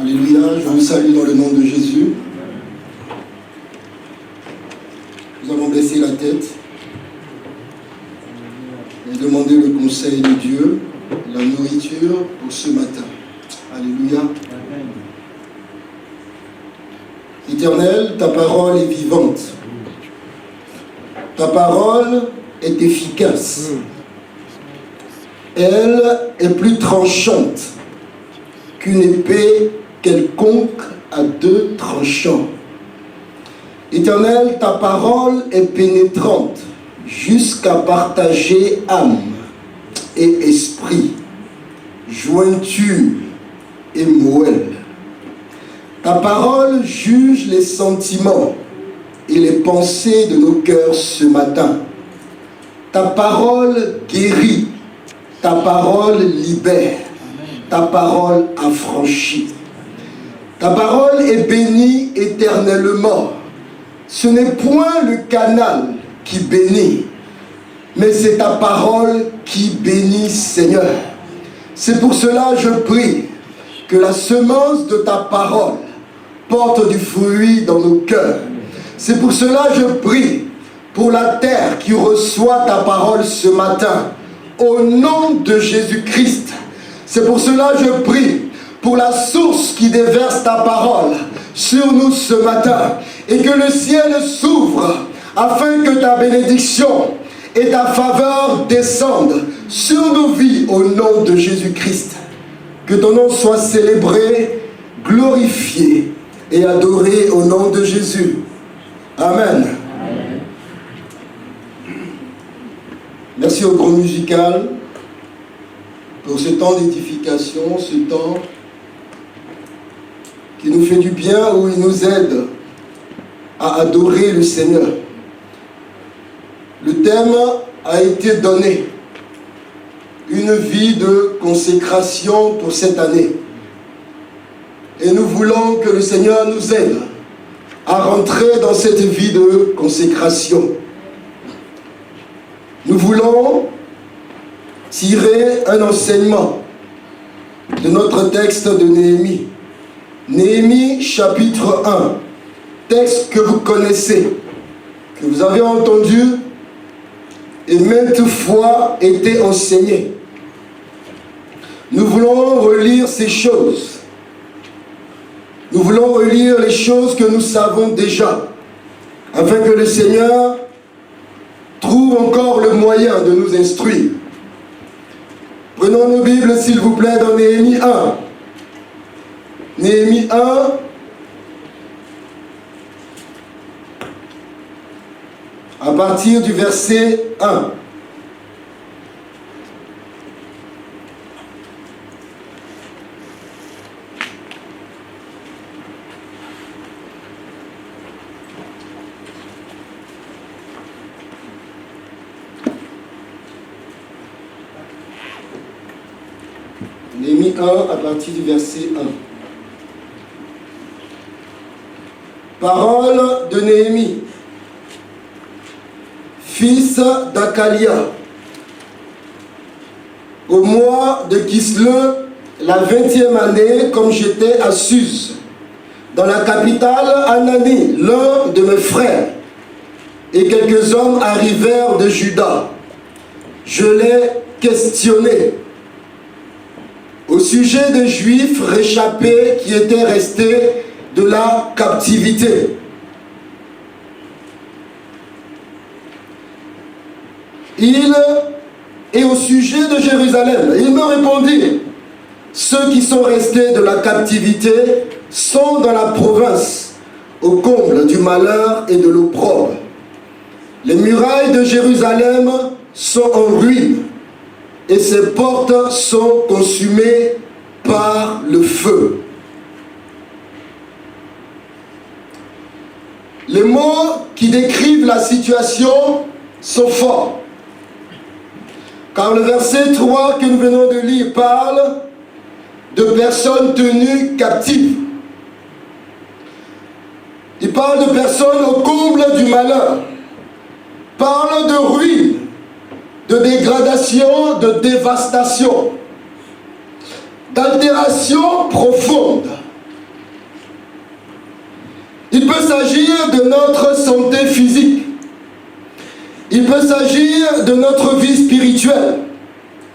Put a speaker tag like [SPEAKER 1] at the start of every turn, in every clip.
[SPEAKER 1] Alléluia, je vous salue dans le nom de Jésus. Nous allons baisser la tête et demander le conseil de Dieu, la nourriture pour ce matin. Alléluia. Éternel, ta parole est vivante. Ta parole est efficace. Elle est plus tranchante qu'une épée quelconque à deux tranchants. Éternel, ta parole est pénétrante jusqu'à partager âme et esprit, jointure et moelle. Ta parole juge les sentiments et les pensées de nos cœurs ce matin. Ta parole guérit, ta parole libère, ta parole affranchit. Ta parole est bénie éternellement. Ce n'est point le canal qui bénit, mais c'est ta parole qui bénit, Seigneur. C'est pour cela que je prie que la semence de ta parole porte du fruit dans nos cœurs. C'est pour cela que je prie pour la terre qui reçoit ta parole ce matin, au nom de Jésus-Christ. C'est pour cela que je prie pour la source qui déverse ta parole sur nous ce matin, et que le ciel s'ouvre afin que ta bénédiction et ta faveur descendent sur nos vies au nom de Jésus-Christ. Que ton nom soit célébré, glorifié et adoré au nom de Jésus. Amen. Amen. Merci au groupe musical pour ce temps d'édification, ce temps qui nous fait du bien, où il nous aide à adorer le Seigneur. Le thème a été donné, une vie de consécration pour cette année. Et nous voulons que le Seigneur nous aide à rentrer dans cette vie de consécration. Nous voulons tirer un enseignement de notre texte de Néhémie. Néhémie chapitre 1, texte que vous connaissez, que vous avez entendu et maintes fois été enseigné. Nous voulons relire ces choses. Nous voulons relire les choses que nous savons déjà, afin que le Seigneur trouve encore le moyen de nous instruire. Prenons nos Bibles, s'il vous plaît, dans Néhémie 1. Néhémie 1, à partir du verset 1. Néhémie 1, à partir du verset 1. Parole de Néhémie, fils d'Akalia, au mois de Kislev, la 20e année, comme j'étais à Suse, dans la capitale, Anani, l'un de mes frères, et quelques hommes arrivèrent de Juda. Je les questionnai au sujet des Juifs réchappés qui étaient restés de la captivité. Et au sujet de Jérusalem, il me répondit, ceux qui sont restés de la captivité sont dans la province, au comble du malheur et de l'opprobre. Les murailles de Jérusalem sont en ruine, et ses portes sont consumées par le feu. Les mots qui décrivent la situation sont forts. Car le verset 3 que nous venons de lire parle de personnes tenues captives. Il parle de personnes au comble du malheur. Parle de ruine, de dégradation, de dévastation, d'altération profonde. s'agir de notre santé physique. Il peut s'agir de notre vie spirituelle,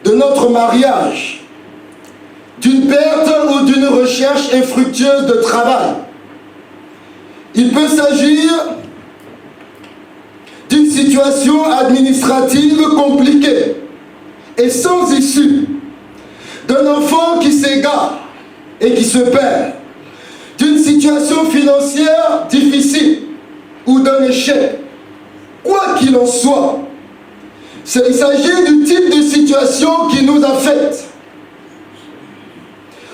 [SPEAKER 1] de notre mariage, d'une perte ou d'une recherche infructueuse de travail. Il peut s'agir d'une situation administrative compliquée et sans issue, d'un enfant qui s'égare et qui se perd, d'une situation financière difficile ou d'un échec. Quoi qu'il en soit, il s'agit du type de situation qui nous affecte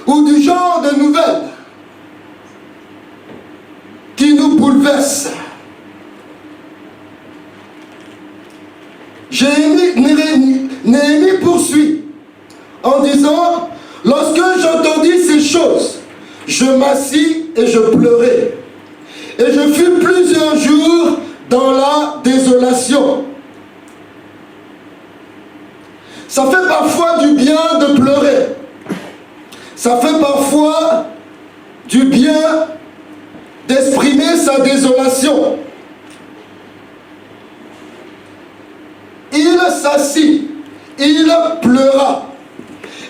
[SPEAKER 1] ou du genre de nouvelles qui nous bouleversent. Néhémie poursuit en disant: lorsque j'entendis ces choses, je m'assis et je pleurai. Et je fus plusieurs jours dans la désolation. Ça fait parfois du bien de pleurer. Ça fait parfois du bien d'exprimer sa désolation. Il s'assit, il pleura.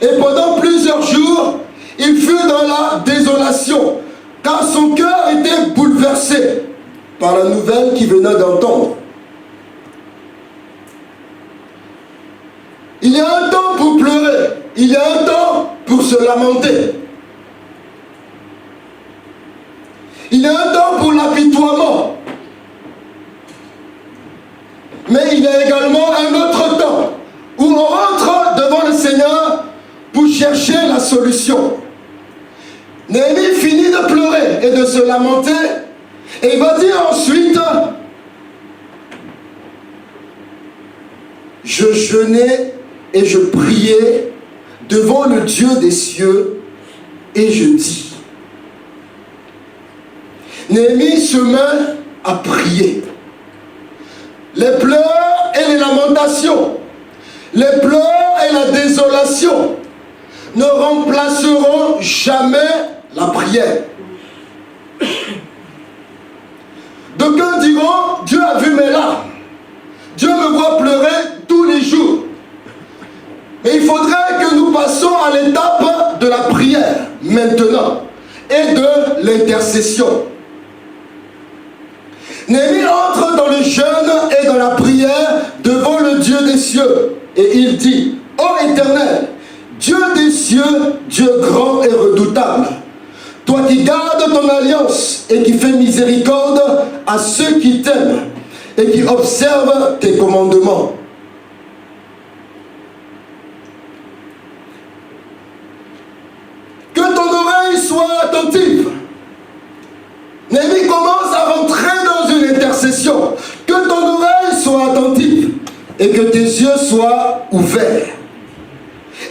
[SPEAKER 1] Et pendant plusieurs jours, il fut dans la désolation, car son cœur était bouleversé par la nouvelle qu'il venait d'entendre. Il y a un temps pour pleurer, il y a un temps pour se lamenter. Il y a un temps pour l'apitoiement. Mais il y a également un autre temps où on rentre devant le Seigneur pour chercher la solution. Néhémie finit de pleurer et de se lamenter, et il va dire ensuite: je jeûnais et je priais devant le Dieu des cieux, et je dis. Néhémie se met à prier. Les pleurs et les lamentations, les pleurs et la désolation ne remplaceront jamais la prière. D'aucuns diront: Dieu a vu mes larmes. Dieu me voit pleurer tous les jours. Mais il faudrait que nous passions à l'étape de la prière maintenant et de l'intercession. Néhémie entre dans le jeûne et dans la prière devant le Dieu des cieux. Et il dit: ô Éternel, Dieu des cieux, Dieu grand et redoutable, toi qui gardes ton alliance et qui fais miséricorde à ceux qui t'aiment et qui observent tes commandements. Que ton oreille soit attentive. Néhémie commence à rentrer dans une intercession. Que ton oreille soit attentive et que tes yeux soient ouverts.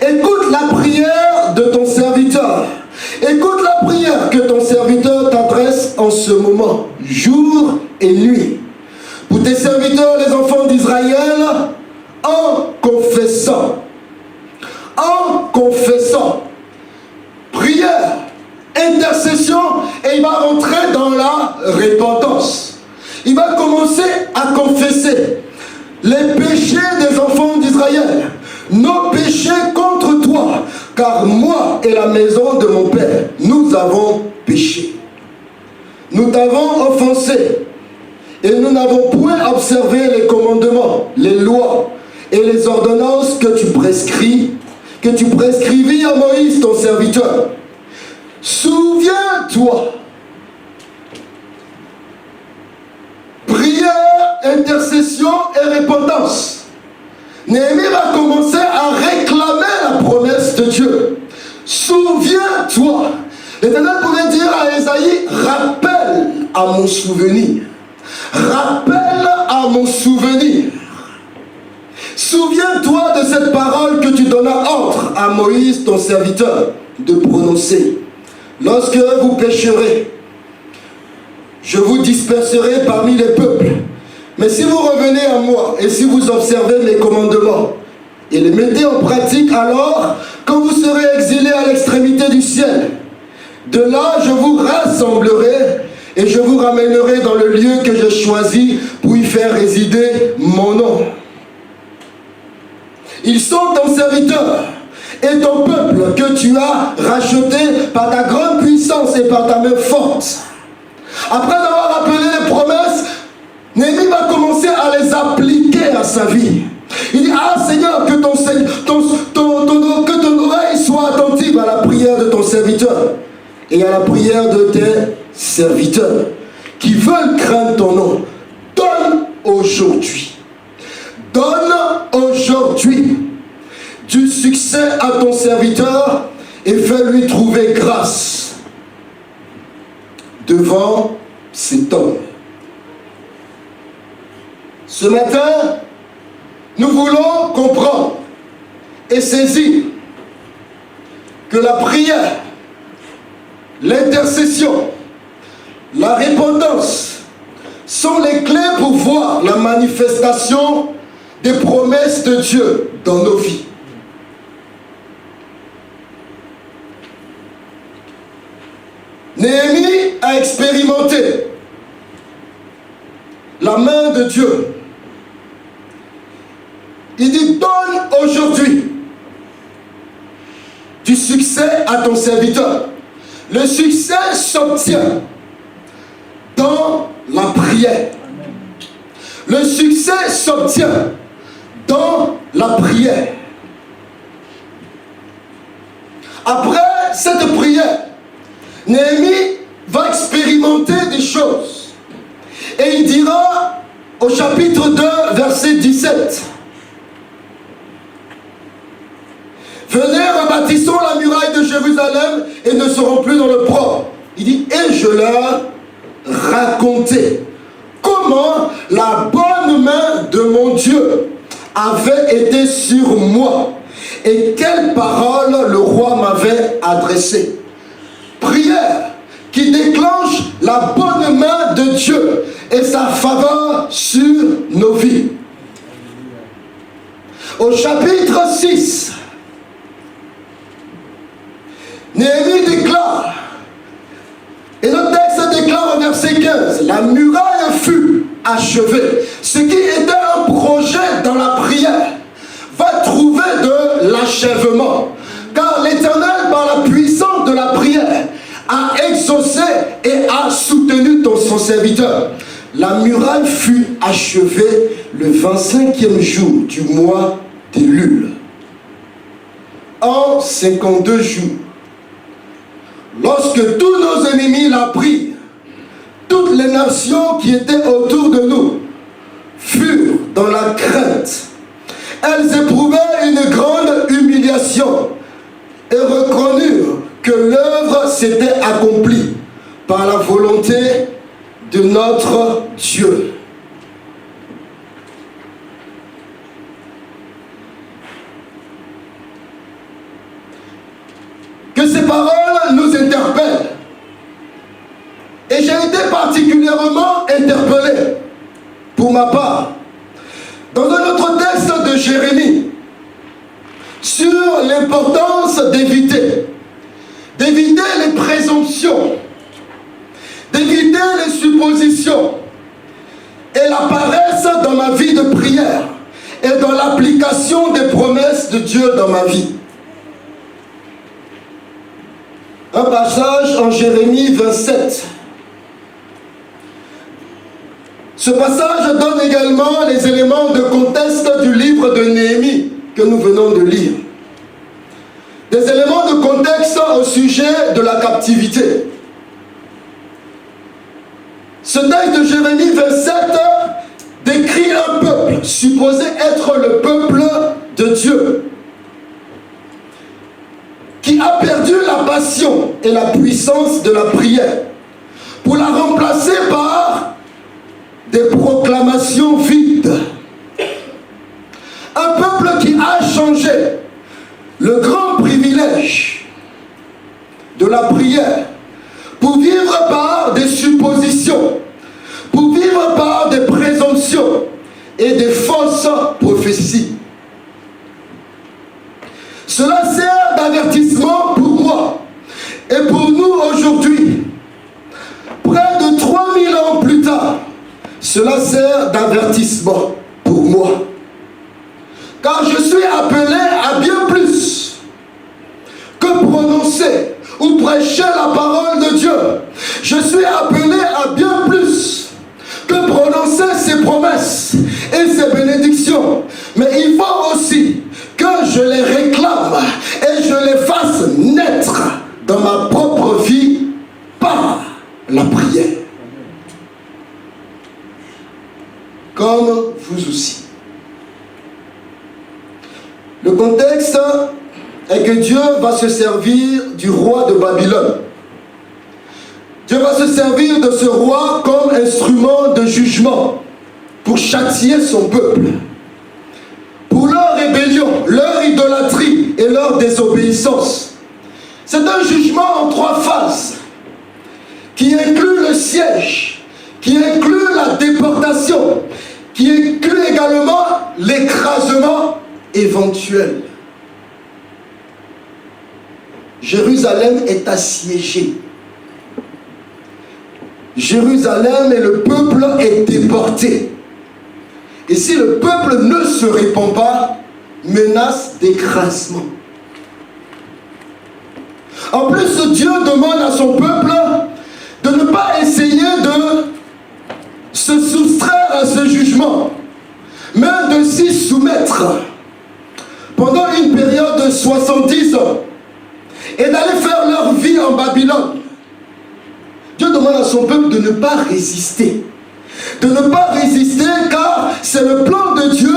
[SPEAKER 1] Écoute la prière de ton serviteur. Écoute la prière que ton serviteur t'adresse en ce moment, jour et nuit. Pour tes serviteurs, les enfants d'Israël, en confessant, prière, intercession, et il va rentrer dans la repentance. Il va commencer à confesser les péchés des enfants d'Israël, nos péchés contre toi, car moi et la maison de mon père, nous avons péché. Nous t'avons offensé, et nous n'avons point observé les commandements, les lois et les ordonnances que tu prescrivis à Moïse ton serviteur. Souviens-toi. Prière, intercession et repentance. Néhémie va commencer à réclamer la promesse de Dieu. Souviens-toi. L'Éternel pouvait dire à Ésaïe: rappelle à mon souvenir. Rappelle à mon souvenir. Souviens-toi de cette parole que tu donnas ordre à Moïse, ton serviteur, de prononcer. Lorsque vous pécherez, je vous disperserai parmi les peuples. Mais si vous revenez à moi et si vous observez mes commandements et les mettez en pratique, alors, quand vous serez exilés à l'extrémité du ciel, de là je vous rassemblerai et je vous ramènerai dans le lieu que j'ai choisi pour y faire résider mon nom. Ils sont ton serviteur et ton peuple que tu as racheté par ta grande puissance et par ta main forte. Après avoir rappelé les promesses, Néhémie va commencer à les appliquer à sa vie. Il dit, ah Seigneur, que ton oreille soit attentive à la prière de ton serviteur et à la prière de tes serviteurs qui veulent craindre ton nom. Donne aujourd'hui du succès à ton serviteur et fais-lui trouver grâce devant cet homme. Ce matin, nous voulons comprendre et saisir que la prière, l'intercession, la repentance sont les clés pour voir la manifestation des promesses de Dieu dans nos vies. Néhémie a expérimenté la main de Dieu. Il dit, donne aujourd'hui du succès à ton serviteur. Le succès s'obtient dans la prière. Le succès s'obtient dans la prière. Après cette prière, Néhémie va expérimenter des choses. Et il dira au chapitre 2, verset 17, venez, rebâtissons la muraille de Jérusalem et ne serons plus dans le propre. Il dit, et je leur racontais comment la bonne main de mon Dieu avait été sur moi et quelles paroles le roi m'avait adressées. Prière qui déclenche la bonne main de Dieu et sa faveur sur nos vies. Au chapitre 6, Néhémie déclare, et le texte déclare au verset 15, la muraille fut achevée. Ce qui était un projet dans la prière va trouver de l'achèvement. Car l'Éternel, par la puissance de la prière, a exaucé et a soutenu son serviteur. La muraille fut achevée le 25e jour du mois d'Élul, en 52 jours. Lorsque tous nos ennemis l'apprirent, toutes les nations qui étaient autour de nous furent dans la crainte. Elles éprouvaient une grande humiliation et reconnurent que l'œuvre s'était accomplie par la volonté de notre Dieu. Que ces paroles nous interpellent. Et j'ai été particulièrement interpellé, pour ma part, dans un autre texte de Jérémie, sur l'importance d'éviter les présomptions, d'éviter les suppositions et la paresse dans ma vie de prière et dans l'application des promesses de Dieu dans ma vie. Un passage en Jérémie 27. Ce passage donne également les éléments de contexte du livre de Néhémie que nous venons de lire. Des éléments de contexte au sujet de la captivité. Ce texte de Jérémie 27 décrit un peuple supposé être le peuple de Dieu, qui a perdu la passion et la puissance de la prière pour la remplacer par des proclamations vides. Un peuple qui a changé le grand privilège de la prière pour vivre par des suppositions, pour vivre par des présomptions et des fausses prophéties. Cela sert d'avertissement pour moi et pour nous aujourd'hui. Près de 3 Cela sert d'avertissement pour moi. Car je suis appelé à bien plus que prononcer ou prêcher la parole de Dieu. Je suis appelé à bien plus que prononcer ses promesses et ses bénédictions. Mais il faut aussi que je les réclame et je les fasse naître dans ma propre vie par la prière. Comme vous aussi. Le contexte est que Dieu va se servir du roi de Babylone. Dieu va se servir de ce roi comme instrument de jugement pour châtier son peuple. Pour leur rébellion, leur idolâtrie et leur désobéissance. C'est un jugement en 3 phases qui inclut le siège, qui inclut la déportation, qui inclut également l'écrasement éventuel. Jérusalem est assiégée. Jérusalem et le peuple est déporté. Et si le peuple ne se répand pas, menace d'écrasement. En plus, Dieu demande à son peuple de ne pas essayer de se soustraire à ce jugement, mais de s'y soumettre pendant une période de 70 ans et d'aller faire leur vie en Babylone. Dieu demande à son peuple de ne pas résister. De ne pas résister car c'est le plan de Dieu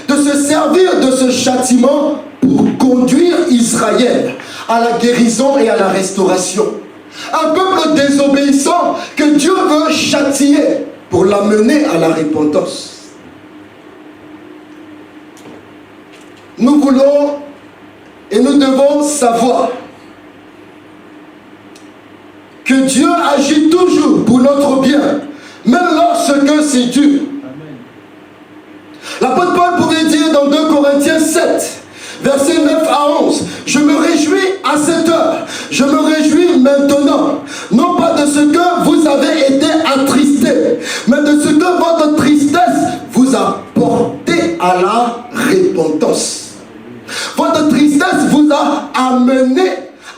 [SPEAKER 1] de se servir de ce châtiment pour conduire Israël à la guérison et à la restauration. Un peuple désobéissant que Dieu veut châtier pour l'amener à la repentance. Nous voulons et nous devons savoir que Dieu agit toujours pour notre bien, même lorsque c'est dur. L'apôtre Paul pouvait dire dans 2 Corinthiens 7, versets 9 à 11, « Je me réjouis à cette heure, je me réjouis maintenant, non pas de ce que vous avez été attristés, mais de ce que votre tristesse vous a porté à la repentance. » Votre tristesse vous a amené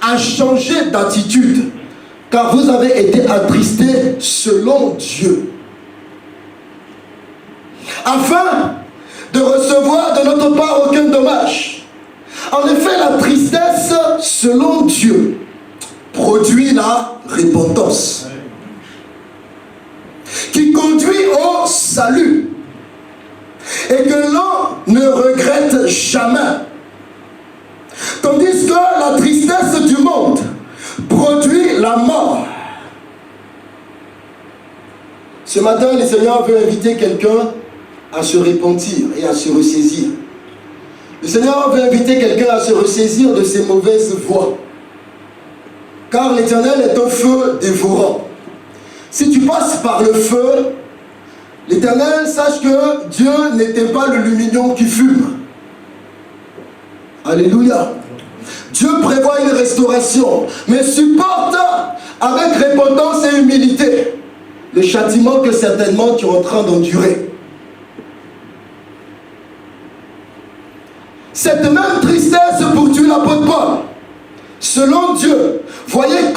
[SPEAKER 1] à changer d'attitude, car vous avez été attristés selon Dieu, afin de recevoir de notre part aucun dommage. En effet, la tristesse selon Dieu produit la repentance, qui conduit au salut, et que l'on ne regrette jamais. Tandis que la tristesse du monde produit la mort. Ce matin, le Seigneur veut inviter quelqu'un à se repentir et à se ressaisir. Le Seigneur veut inviter quelqu'un à se ressaisir de ses mauvaises voies. Car l'Éternel est un feu dévorant. Si tu passes par le feu, l'Éternel sache que Dieu n'était pas le lumignon qui fume. Alléluia. Dieu prévoit une restauration, mais supporte avec repentance et humilité le châtiment que certainement tu es en train d'endurer. Cette même tristesse poursuit l'apôtre Paul. Selon Dieu, voyez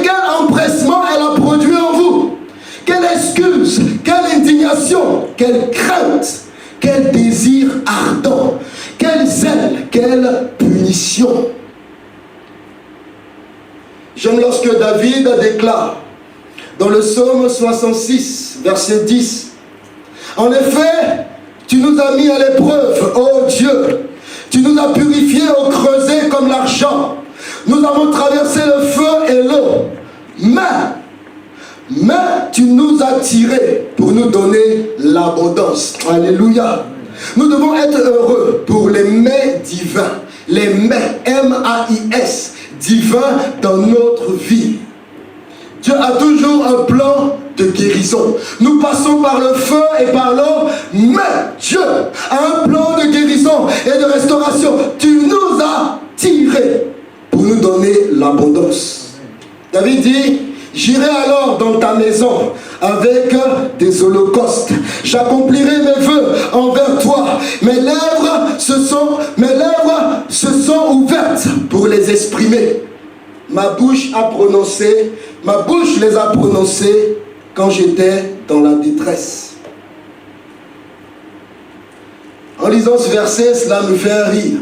[SPEAKER 1] quel empressement elle a produit en vous. Quelle excuse, quelle indignation, quelle crainte, quel désir ardent, quel zèle, quelle punition. J'aime lorsque David déclare dans le psaume 66, verset 10, « En effet, tu nous as mis à l'épreuve, ô Dieu, tu nous as purifiés au creuset comme l'argent, nous avons traversé le feu et l'eau, mais tu nous as tirés pour nous donner l'abondance. » Alléluia. Nous devons être heureux pour les mets divins, les mets, M-A-I-S, divins dans notre vie. Dieu a toujours un plan de guérison. Nous passons par le feu et par l'eau, mais Dieu a un plan de guérison et de restauration. Tu nous as tirés pour nous donner l'abondance. David dit, J'irai alors dans ta maison avec des holocaustes. J'accomplirai mes vœux envers toi. Mes lèvres se sont ouvertes pour les exprimer. Ma bouche les a prononcés quand j'étais dans la détresse. En lisant ce verset, cela me fait rire.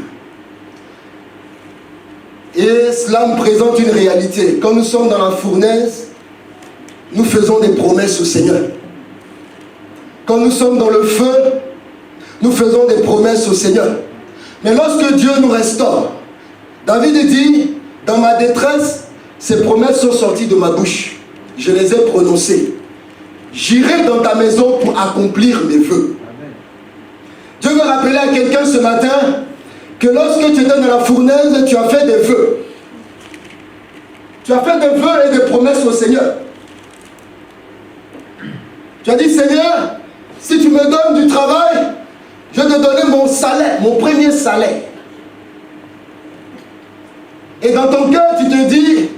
[SPEAKER 1] Et cela me présente une réalité. Quand nous sommes dans la fournaise, nous faisons des promesses au Seigneur. Quand nous sommes dans le feu, nous faisons des promesses au Seigneur. Mais lorsque Dieu nous restaure, David dit, dans ma détresse, ces promesses sont sorties de ma bouche. Je les ai prononcées. J'irai dans ta maison pour accomplir mes vœux. Amen. Dieu veut rappeler à quelqu'un ce matin que lorsque tu étais dans la fournaise, tu as fait des vœux. Tu as fait des vœux et des promesses au Seigneur. Tu as dit, Seigneur, si tu me donnes du travail, je vais te donner mon salaire, mon premier salaire. Et dans ton cœur, tu te dis,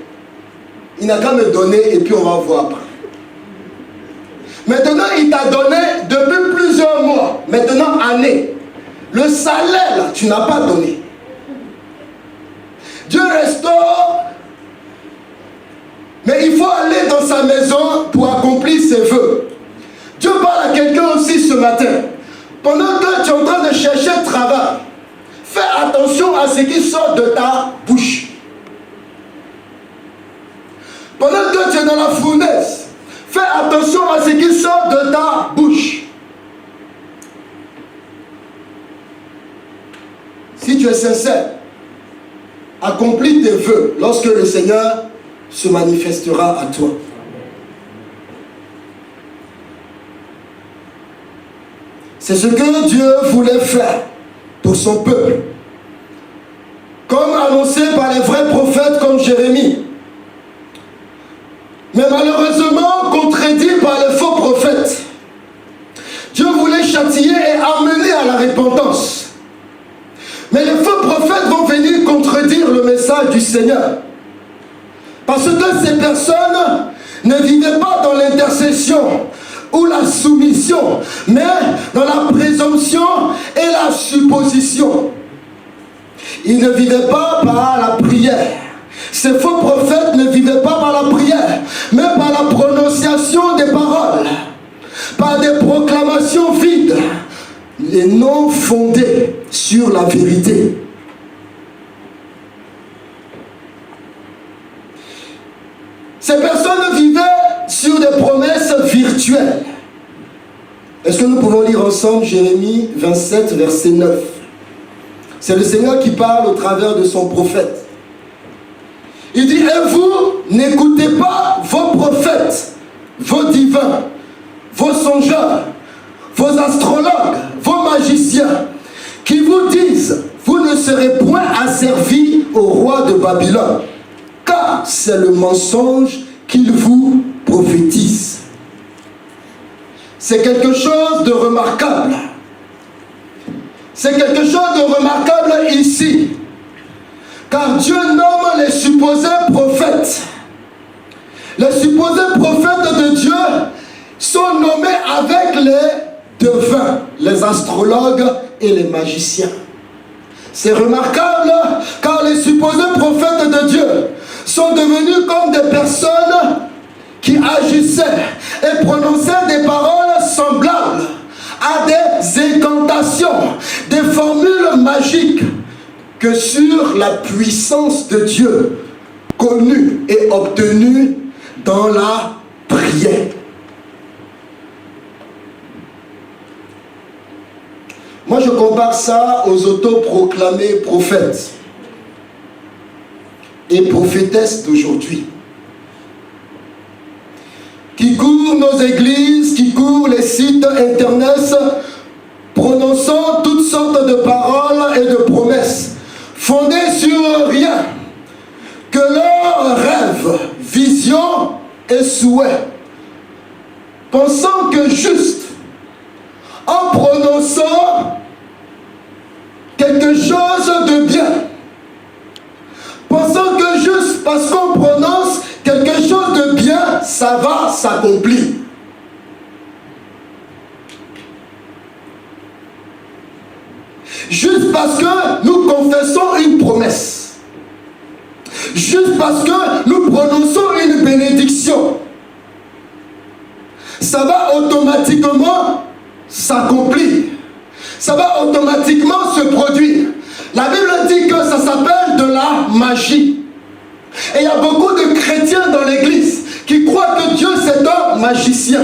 [SPEAKER 1] il n'a qu'à me donner et puis on va voir après. Maintenant, il t'a donné depuis plusieurs mois, maintenant années. Le salaire, là, tu n'as pas donné. Dieu restaure, mais il faut aller dans sa maison pour accomplir ses vœux. Dieu parle à quelqu'un aussi ce matin. Pendant que tu es en train de chercher travail, fais attention à ce qui sort de ta bouche. Pendant que tu es dans la fournaise, fais attention à ce qui sort de ta bouche. Si tu es sincère, accomplis tes vœux lorsque le Seigneur se manifestera à toi. C'est ce que Dieu voulait faire pour son peuple. Comme annoncé par les vrais prophètes comme Jérémie. Mais malheureusement contredit par les faux prophètes. Dieu voulait châtier et amener à la repentance. Mais les faux prophètes vont venir contredire le message du Seigneur. Parce que ces personnes ne vivaient pas dans l'intercession ou la soumission, mais dans la présomption et la supposition. Ils ne vivaient pas par la prière. Ces faux prophètes ne vivaient pas par la prière, mais par la prononciation des paroles, par des proclamations vides et non fondées sur la vérité. Ces personnes vivaient sur des promesses virtuelles. Est-ce que nous pouvons lire ensemble Jérémie 27, verset 9? C'est le Seigneur qui parle au travers de son prophète. Il dit, et vous, n'écoutez pas vos prophètes, vos divins, vos songeurs, vos astrologues, vos magiciens, qui vous disent, vous ne serez point asservis au roi de Babylone, car c'est le mensonge qu'ils vous prophétisent. C'est quelque chose de remarquable. C'est quelque chose de remarquable ici. Car Dieu nomme les supposés prophètes. Les supposés prophètes de Dieu sont nommés avec les devins, les astrologues et les magiciens. C'est remarquable car les supposés prophètes de Dieu sont devenus comme des personnes qui agissaient et prononçaient des paroles semblables à des incantations, des formules magiques que sur la puissance de Dieu connue et obtenue dans la prière. Moi, je compare ça aux autoproclamés prophètes et prophétesses d'aujourd'hui, qui courent nos églises, qui courent les sites internet, prononçant toutes sortes de paroles et de promesses, fondées sur rien que leurs rêves, visions et souhaits, pensant que juste en prononçant quelque chose de bien, pensant que juste parce qu'on prononce quelque chose de bien, ça va s'accomplir. Juste parce que nous confessons une promesse, juste parce que nous prononçons une bénédiction, ça va automatiquement s'accomplir, ça va automatiquement se produire. La Bible dit que ça s'appelle de la magie. Et il y a beaucoup de chrétiens dans l'église qui croient que Dieu c'est un magicien.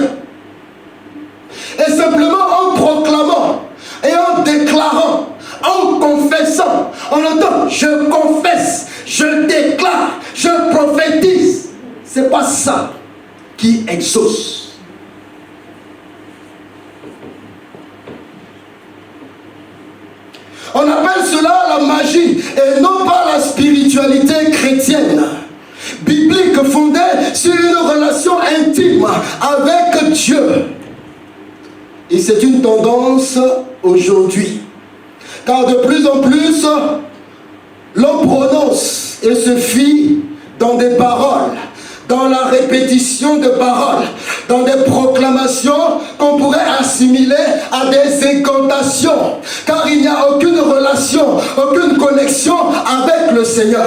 [SPEAKER 1] Et simplement en proclamant et en déclarant, en confessant, on entend je confesse, je déclare, je prophétise. C'est pas ça qui exauce. On appelle cela la magie et non pas la spiritualité chrétienne, biblique, fondée sur une relation intime avec Dieu. Et c'est une tendance aujourd'hui. Car de plus en plus, l'on prononce et se fie dans des paroles, dans la répétition de paroles, dans des proclamations qu'on pourrait assimiler à des incantations, car il n'y a aucune relation, aucune connexion avec le Seigneur.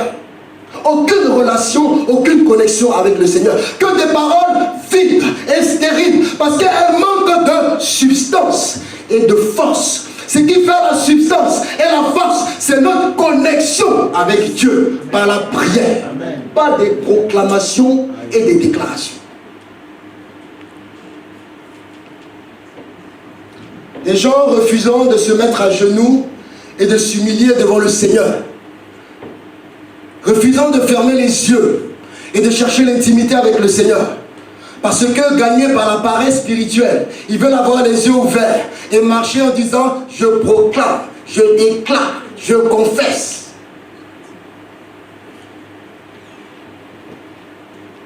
[SPEAKER 1] Aucune relation, aucune connexion avec le Seigneur. Que des paroles vides et stériles, parce qu'elles manquent de substance et de force. Ce qui fait la substance et la force, c'est notre connexion avec Dieu par la prière. Amen. Pas des proclamations et des déclarations. Des gens refusant de se mettre à genoux et de s'humilier devant le Seigneur. Refusant de fermer les yeux et de chercher l'intimité avec le Seigneur. Parce que gagnés par la paresse spirituelle, ils veulent avoir les yeux ouverts et marcher en disant je proclame, je déclare, je confesse.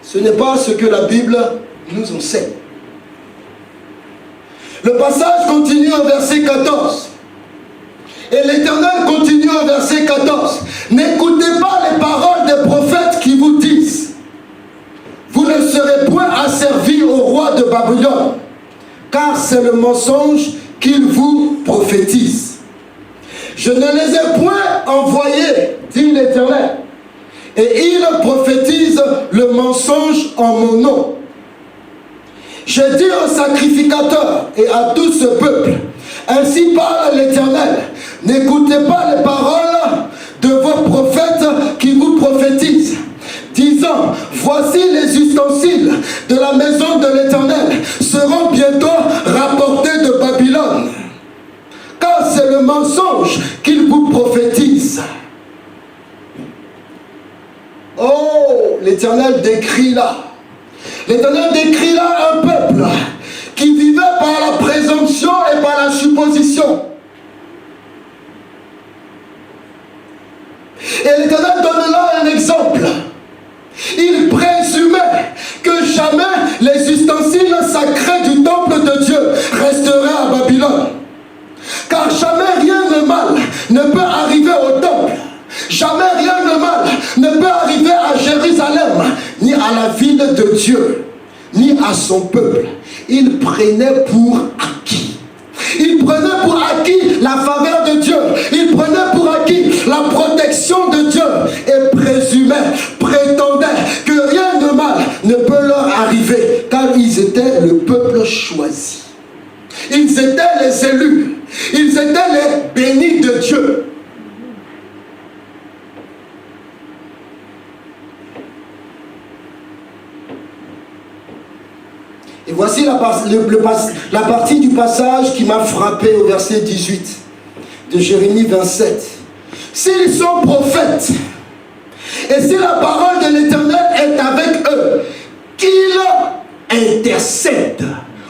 [SPEAKER 1] Ce n'est pas ce que la Bible nous enseigne. Le passage continue au verset 14. Et l'Éternel continue au verset 14. N'écoutez pas les paroles des prophètes qui vous disent vous ne serez point asservis au roi de Babylone, car c'est le mensonge qu'il vous prophétise. Je ne les ai point envoyés, dit l'Éternel, et ils prophétisent le mensonge en mon nom. J'ai dit aux sacrificateurs et à tout ce peuple, ainsi parle l'Éternel, n'écoutez pas les paroles de vos prophètes qui vous prophétisent, disant, voici les ustensiles de la maison de l'Éternel seront bientôt rapportés de Babylone. Car c'est le mensonge qu'il vous prophétise. Oh, l'Éternel décrit là. L'Éternel décrit là un peuple qui vivait par la présomption et par la supposition. Et l'Éternel donne là un exemple. Il présumait que jamais les ustensiles sacrés du temple de Dieu resteraient à Babylone. Car jamais rien de mal ne peut arriver au temple. Jamais rien de mal ne peut arriver à Jérusalem, ni à la ville de Dieu, ni à son peuple. Il prenait pour acquis. Il prenait pour acquis la faveur de Dieu. Il prenait pour acquis la protection de Dieu. Et présumait, prétendait que rien de mal ne peut leur arriver. Car ils étaient le peuple choisi. Ils étaient les élus. Ils étaient les bénis de Dieu. Et voici la partie du passage qui m'a frappé au verset 18 de Jérémie 27. S'ils sont prophètes, et si la parole de l'Éternel est avec eux, qu'ils intercèdent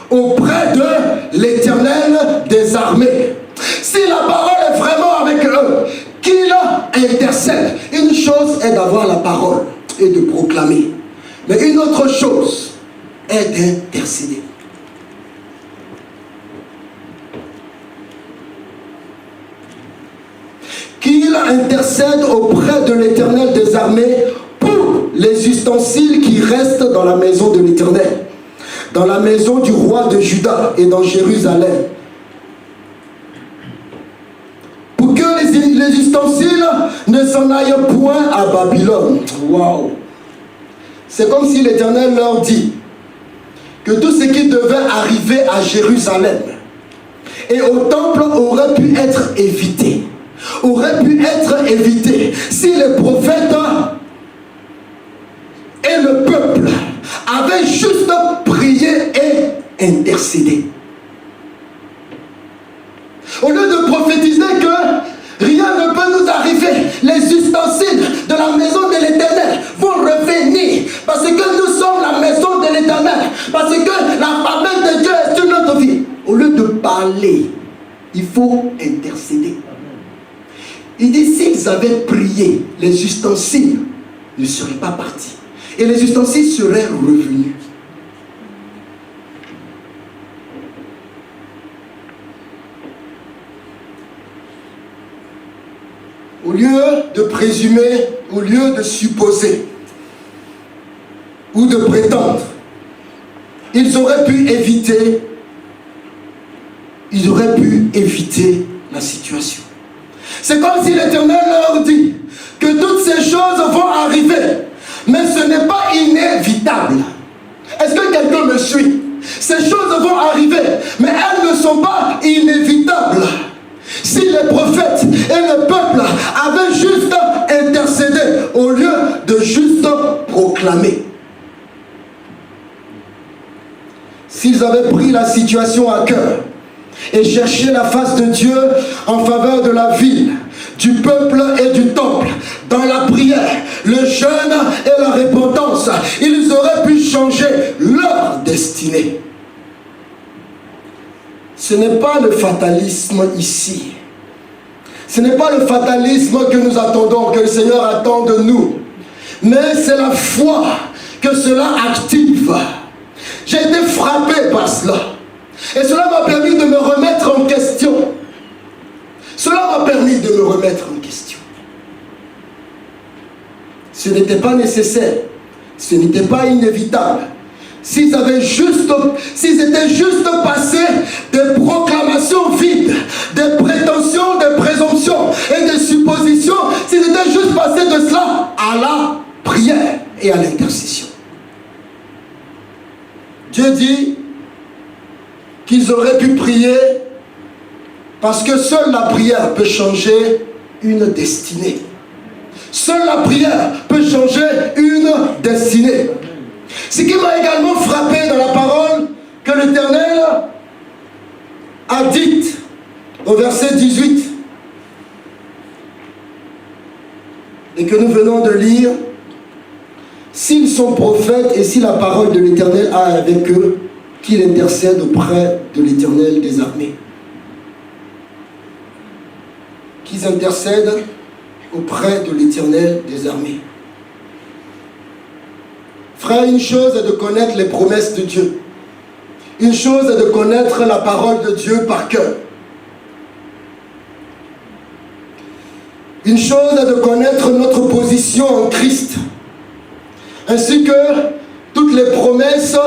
[SPEAKER 1] auprès de l'Éternel des armées. Si la parole est vraiment avec eux, qu'ils intercèdent. Une chose est d'avoir la parole et de proclamer. Mais une autre chose est d'intercéder. Qu'il intercède auprès de l'Éternel des armées pour les ustensiles qui restent dans la maison de l'Éternel, dans la maison du roi de Juda et dans Jérusalem. Pour que les ustensiles ne s'en aillent point à Babylone. Waouh! C'est comme si l'Éternel leur dit que tout ce qui devait arriver à Jérusalem et au temple aurait pu être évité. Aurait pu être évité si les prophètes et le peuple avaient juste prié et intercédé. Au lieu de prophétiser que rien ne peut nous arriver, les ustensiles de la maison de l'Éternel vont revenir parce que nous sommes la maison de l'Éternel, parce que la faveur de Dieu est sur notre vie. Au lieu de parler, il faut intercéder. Il dit, s'ils avaient prié, les ustensiles ne seraient pas partis et les ustensiles seraient revenus. Au lieu de présumer, au lieu de supposer ou de prétendre, ils auraient pu éviter la situation. C'est comme si l'Éternel leur dit que toutes ces choses vont arriver, mais ce n'est pas inévitable. Est-ce que quelqu'un me suit? Ces choses vont arriver, mais elles ne sont pas inévitables. Si les prophètes et le peuple avaient juste intercédé au lieu de juste proclamer, s'ils avaient pris la situation à cœur et cherché la face de Dieu en faveur de la ville, du peuple et du temple, dans la prière, le jeûne et la repentance, ils auraient pu changer leur destinée. Ce n'est pas le fatalisme ici. Ce n'est pas le fatalisme que nous attendons, que le Seigneur attend de nous. Mais c'est la foi que cela active. J'ai été frappé par cela. Et cela m'a permis de me remettre en question. Cela m'a permis de me remettre en question. Ce n'était pas nécessaire. Ce n'était pas inévitable. S'ils étaient juste passés des proclamations vides, des prétentions, des présomptions et des suppositions, s'ils étaient juste passés de cela à la prière et à l'intercession. Dieu dit qu'ils auraient pu prier parce que seule la prière peut changer une destinée. Seule la prière peut changer une destinée. Ce qui m'a également frappé dans la parole que l'Éternel a dite au verset 18 et que nous venons de lire, s'ils sont prophètes et si la parole de l'Éternel a avec eux, qu'ils intercèdent auprès de l'Éternel des armées. Qu'ils intercèdent auprès de l'Éternel des armées. Frère, une chose est de connaître les promesses de Dieu. Une chose est de connaître la parole de Dieu par cœur. Une chose est de connaître notre position en Christ, ainsi que toutes les promesses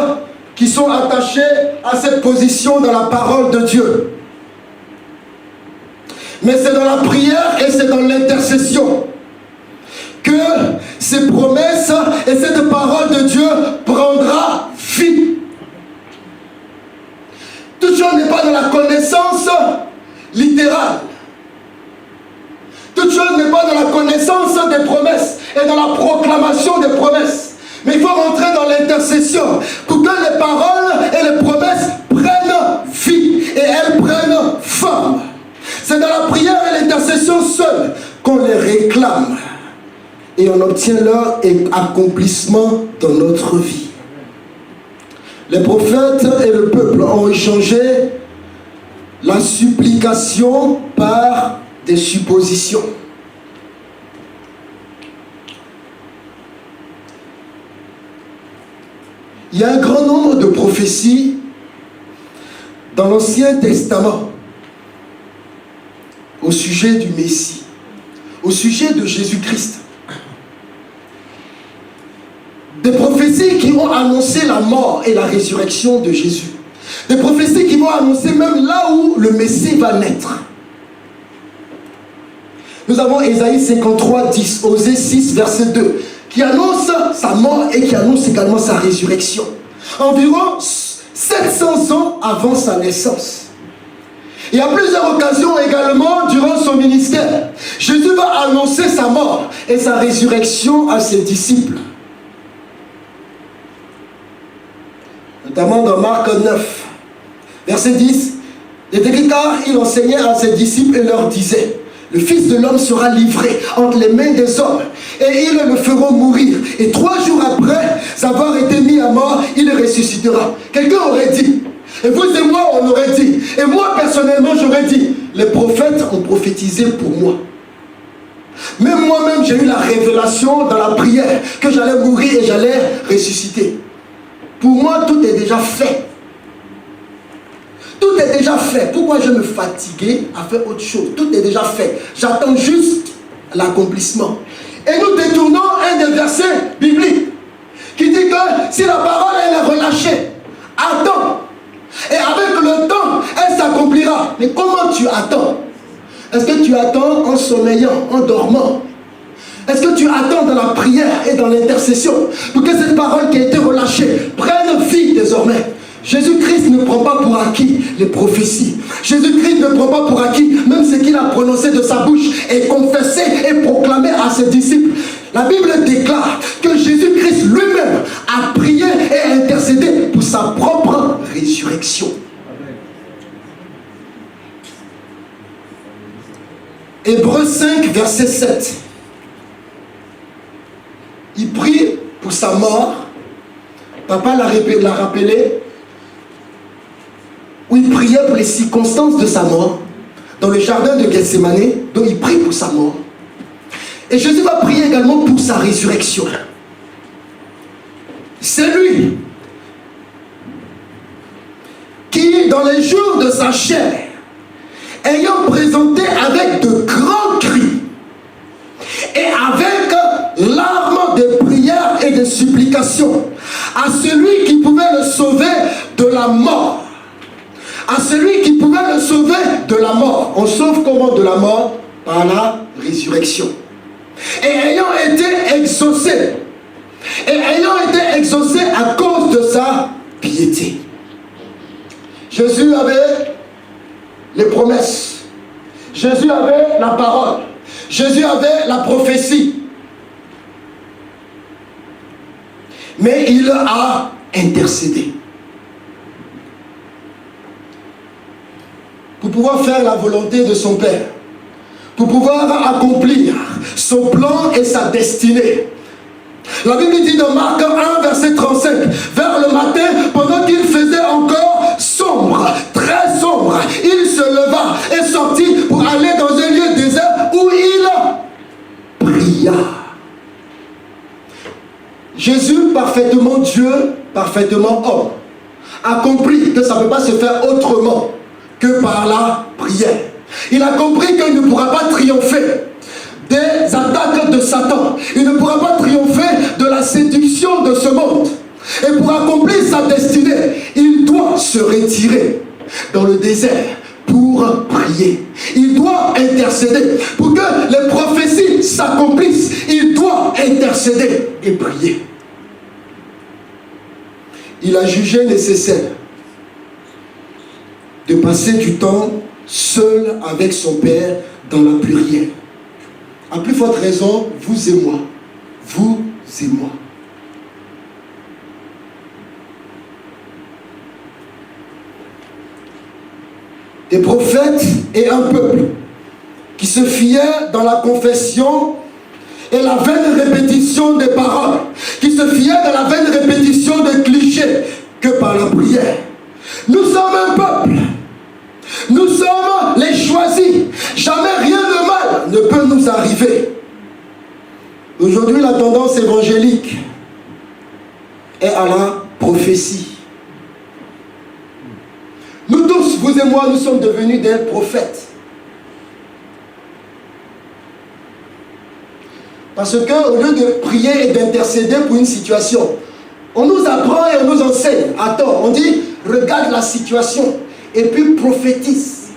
[SPEAKER 1] qui sont attachées à cette position dans la parole de Dieu. Mais c'est dans la prière et c'est dans l'intercession que ces promesses et cette parole de Dieu prendra vie. Toute chose n'est pas dans la connaissance littérale. Toute chose n'est pas dans la connaissance des promesses et dans la proclamation des promesses. Mais il faut rentrer dans l'intercession pour que les paroles et les promesses prennent vie et elles prennent forme. C'est dans la prière et l'intercession seule qu'on les réclame. Et on obtient leur accomplissement dans notre vie. Les prophètes et le peuple ont échangé la supplication par des suppositions. Il y a un grand nombre de prophéties dans l'Ancien Testament au sujet du Messie, au sujet de Jésus-Christ. Des prophéties qui ont annoncé la mort et la résurrection de Jésus. Des prophéties qui vont annoncer même là où le Messie va naître. Nous avons Ésaïe 53, 10, Osée 6, verset 2, qui annonce sa mort et qui annonce également sa résurrection. Environ 700 ans avant sa naissance. Et à plusieurs occasions également, durant son ministère, Jésus va annoncer sa mort et sa résurrection à ses disciples. Notamment dans Marc 9, verset 10, il est écrit, car il enseignait à ses disciples et leur disait, le Fils de l'homme sera livré entre les mains des hommes et ils le feront mourir. Et 3 jours après avoir été mis à mort, il ressuscitera. Quelqu'un aurait dit, et vous et moi on aurait dit, et moi personnellement j'aurais dit, les prophètes ont prophétisé pour moi. Même moi-même j'ai eu la révélation dans la prière que j'allais mourir et j'allais ressusciter. Pour moi tout est déjà fait. Tout est déjà fait. Pourquoi je me fatiguer à faire autre chose? Tout est déjà fait. J'attends juste l'accomplissement. Et nous détournons un des versets bibliques qui dit que si la parole elle est relâchée, attends. Et avec le temps, elle s'accomplira. Mais comment tu attends? Est-ce que tu attends en sommeillant, en dormant? Est-ce que tu attends dans la prière et dans l'intercession pour que cette parole qui a été relâchée prenne vie désormais? Jésus-Christ ne prend pas pour acquis les prophéties. Jésus-Christ ne prend pas pour acquis même ce qu'il a prononcé de sa bouche et confessé et proclamé à ses disciples. La Bible déclare que Jésus-Christ lui-même a prié et intercédé pour sa propre résurrection. Hébreux 5, verset 7. Il prie pour sa mort. Papa l'a rappelé. Où il priait pour les circonstances de sa mort, dans le jardin de Gethsémane, dont il prie pour sa mort. Et Jésus va prier également pour sa résurrection. C'est lui qui, dans les jours de sa chair, ayant présenté avec de grands cris et avec larmes de prières et de supplications à celui qui pouvait le sauver de la mort, à celui qui pouvait le sauver de la mort. On sauve comment de la mort? Par la résurrection. Et ayant été exaucé à cause de sa piété. Jésus avait les promesses. Jésus avait la parole. Jésus avait la prophétie. Mais il a intercédé. Pour pouvoir faire la volonté de son Père, pour pouvoir accomplir son plan et sa destinée. La Bible dit dans Marc 1, verset 35, vers le matin, pendant qu'il faisait encore sombre, très sombre, il se leva et sortit pour aller dans un lieu désert où il pria. Jésus, parfaitement Dieu, parfaitement homme, a compris que ça ne peut pas se faire autrement que par la prière. Il a compris qu'il ne pourra pas triompher des attaques de Satan. Il ne pourra pas triompher de la séduction de ce monde. Et pour accomplir sa destinée, il doit se retirer dans le désert pour prier. Il doit intercéder. Pour que les prophéties s'accomplissent, il doit intercéder et prier. Il a jugé nécessaire de passer du temps seul avec son Père dans la plurielle. À plus forte raison, vous et moi. Vous et moi. Des prophètes et un peuple qui se fiaient dans la confession et la vaine répétition des paroles, qui se fiaient dans la vaine répétition des clichés que par la prière. Nous sommes un peuple. Nous sommes les choisis. Jamais rien de mal ne peut nous arriver. Aujourd'hui, la tendance évangélique est à la prophétie. Nous tous, vous et moi, nous sommes devenus des prophètes. Parce qu'au lieu de prier et d'intercéder pour une situation, on nous apprend et on nous enseigne. Attends, on dit, regarde la situation et puis prophétise.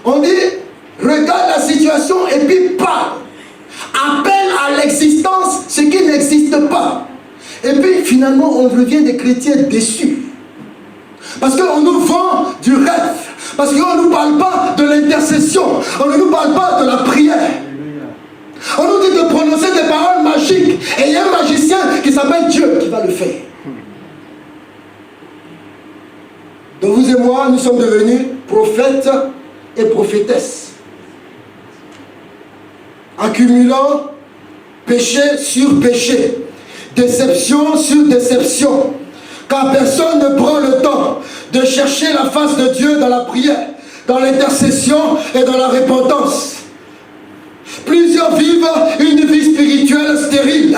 [SPEAKER 1] On dit, regarde la situation et puis parle. Appelle à l'existence ce qui n'existe pas. Et puis finalement, on revient des chrétiens déçus. Parce qu'on nous vend du rêve. Parce qu'on ne nous parle pas de l'intercession. On ne nous parle pas de la prière. On nous dit de prononcer des paroles magiques. Et il y a un magicien qui s'appelle Dieu qui va le faire. Donc vous et moi, nous sommes devenus prophètes et prophétesses. Accumulant péché sur péché. Déception sur déception. Car personne ne prend le temps de chercher la face de Dieu dans la prière, dans l'intercession et dans la repentance. Plusieurs vivent une vie spirituelle stérile.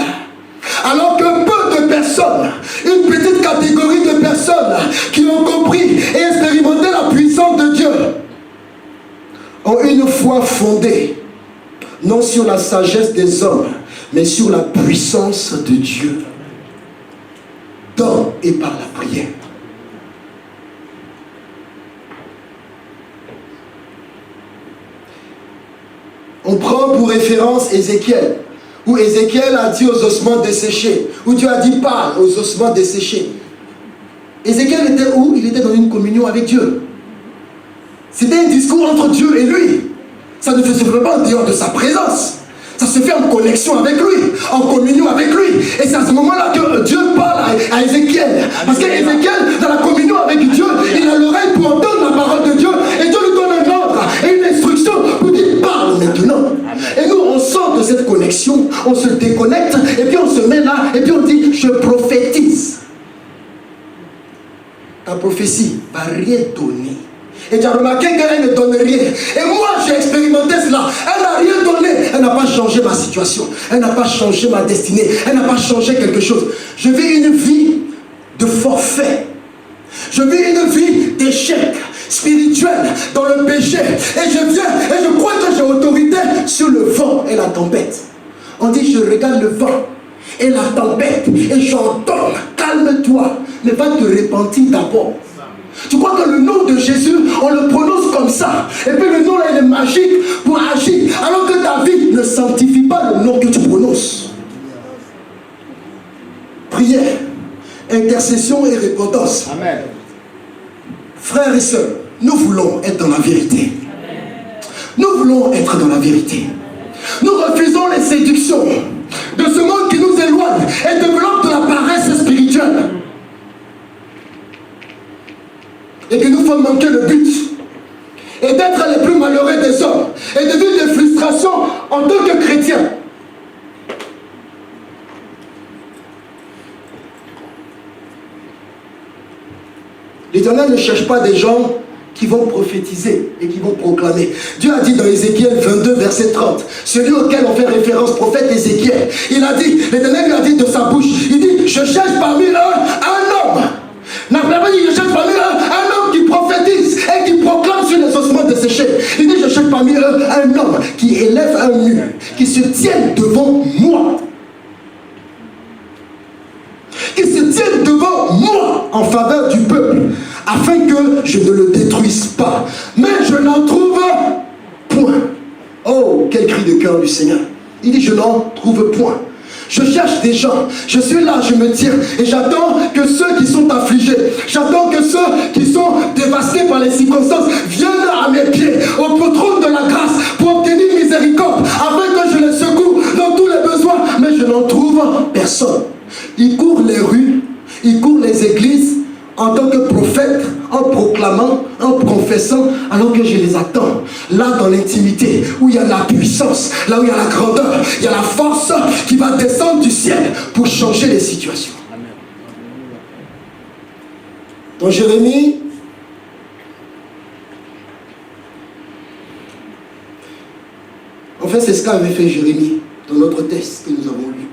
[SPEAKER 1] Alors que peu de personnes, une petite catégorie de personnes qui ont compris et expérimenté la puissance de Dieu, ont une foi fondée, non sur la sagesse des hommes, mais sur la puissance de Dieu. Dans et par la prière. On prend pour référence Ézéchiel, où Ézéchiel a dit aux ossements desséchés, où Dieu a dit parle aux ossements desséchés. Ézéchiel était où? Il était dans une communion avec Dieu. C'était un discours entre Dieu et lui. Ça ne se fait pas en dehors de sa présence. Ça se fait en connexion avec lui, en communion avec lui. Et c'est à ce moment-là que Dieu parle à Ézéchiel. Parce qu'Ézéchiel, dans la communion avec Dieu, il a l'oreille pour entendre la parole de Dieu. Et Dieu lui donne un ordre et une instruction pour dire parle maintenant. Et nous, on sort de cette connexion, on se déconnecte, et puis on se met là, et puis on dit je prophétise. Ta prophétie ne va rien donner. Et tu as remarqué qu'elle ne donne rien. Et moi, j'ai expérimenté cela. Elle n'a rien donné. Elle n'a pas changé ma situation. Elle n'a pas changé ma destinée. Elle n'a pas changé quelque chose. Je vis une vie de forfait. Je vis une vie d'échec spirituel dans le péché. Et je viens et je crois que j'ai autorité sur le vent et la tempête. On dit, je regarde le vent et la tempête et j'entends, calme-toi, mais va te repentir d'abord. Tu crois que le nom de Jésus, on le prononce comme ça. Et puis le nom là, il est magique pour agir. Alors que ta vie ne sanctifie pas le nom que tu prononces. Prière, intercession et repentance. Amen. Frères et sœurs, nous voulons être dans la vérité. Nous voulons être dans la vérité. Nous refusons les séductions de ce monde qui nous éloigne et développe de la paresse spirituelle. Et que nous faisons manquer le but. Et d'être les plus malheureux des hommes. Et de vivre des frustrations en tant que chrétiens. L'Éternel ne cherche pas des gens qui vont prophétiser et qui vont proclamer. Dieu a dit dans Ézéchiel 22, verset 30, celui auquel on fait référence, prophète Ézéchiel, il a dit, l'Éternel lui a dit de sa bouche, il dit, je cherche parmi eux un homme. N'a pas dit, je cherche parmi eux un homme qui prophétise et qui proclame sur les ossements desséchés. Il dit, je cherche parmi eux un homme qui élève un mur, qui se tienne devant moi. Qui se tienne devant moi en faveur du peuple, afin que je ne le détruise pas. Mais je n'en trouve point. Oh, quel cri de cœur du Seigneur. Il dit, je n'en trouve point. Je cherche des gens, je suis là, je me tiens et j'attends que ceux qui sont affligés, j'attends que ceux qui sont dévastés par les circonstances viennent à mes pieds, au trône de la grâce, pour obtenir miséricorde, afin que je les secoue dans tous les besoins. Mais je n'en trouve personne. Ils courent les rues, ils courent les églises en tant que prophète, en proclamant, en confessant, alors que je les attends. Là, dans l'intimité, où il y a la puissance, là où il y a la grandeur, il y a la force qui va descendre du ciel pour changer les situations. Amen. Dans Jérémie, en fait, c'est ce qu'avait fait Jérémie dans notre texte que nous avons lu.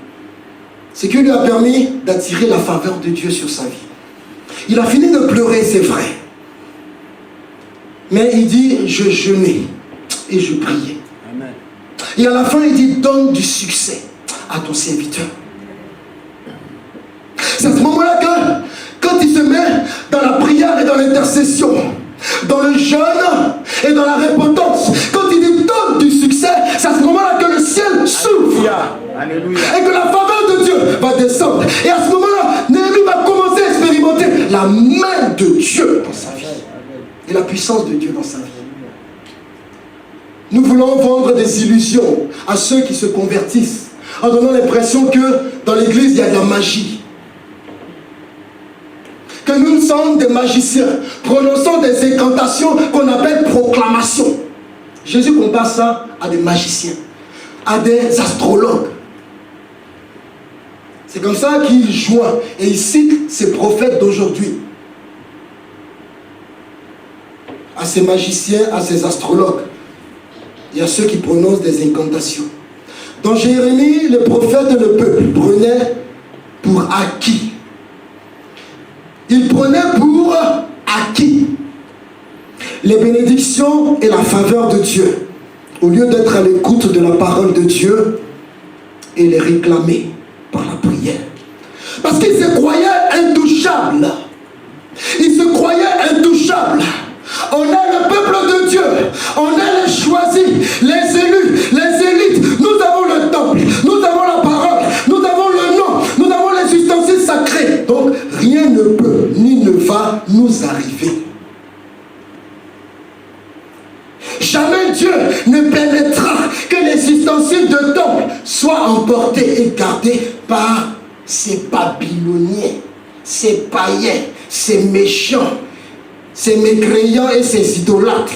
[SPEAKER 1] C'est qu'il lui a permis d'attirer la faveur de Dieu sur sa vie. Il a fini de pleurer, c'est vrai. Mais il dit, je jeûnais. Et je priais.
[SPEAKER 2] Amen.
[SPEAKER 1] Et à la fin, il dit, donne du succès à ton serviteur. C'est à ce moment-là que, quand il se met dans la prière et dans l'intercession, dans le jeûne et dans la repentance, quand il dit donne du succès, c'est à ce moment-là que le ciel s'ouvre.
[SPEAKER 2] Alléluia.
[SPEAKER 1] Et que la faveur de Dieu va descendre. Et à ce moment-là, Néhémie va commencer à expérimenter la main de Dieu dans sa vie. Et la puissance de Dieu dans sa vie. Nous voulons vendre des illusions à ceux qui se convertissent en donnant l'impression que dans l'église il y a de la magie. Que nous sommes des magiciens, prononçant des incantations qu'on appelle proclamations. Jésus compare ça à des magiciens, à des astrologues. C'est comme ça qu'il joint et il cite ces prophètes d'aujourd'hui. À ces magiciens, à ces astrologues. Il y a ceux qui prononcent des incantations. Dans Jérémie, le prophète et le peuple prenaient pour acquis. Ils prenaient pour acquis les bénédictions et la faveur de Dieu, au lieu d'être à l'écoute de la parole de Dieu et les réclamer par la prière. Parce qu'ils se croyaient intouchables. Ils se croyaient intouchables. On est le peuple de Dieu. On est les choisis, les élus, les élites. Nous avons le temple, nous avons la parole, nous avons le nom, nous avons les ustensiles sacrés. Donc rien ne peut ni ne va nous arriver. Jamais Dieu ne permettra que les ustensiles de temple soient emportés et gardés par ces Babyloniens, ces païens, ces méchants, ces mécréants et ces idolâtres.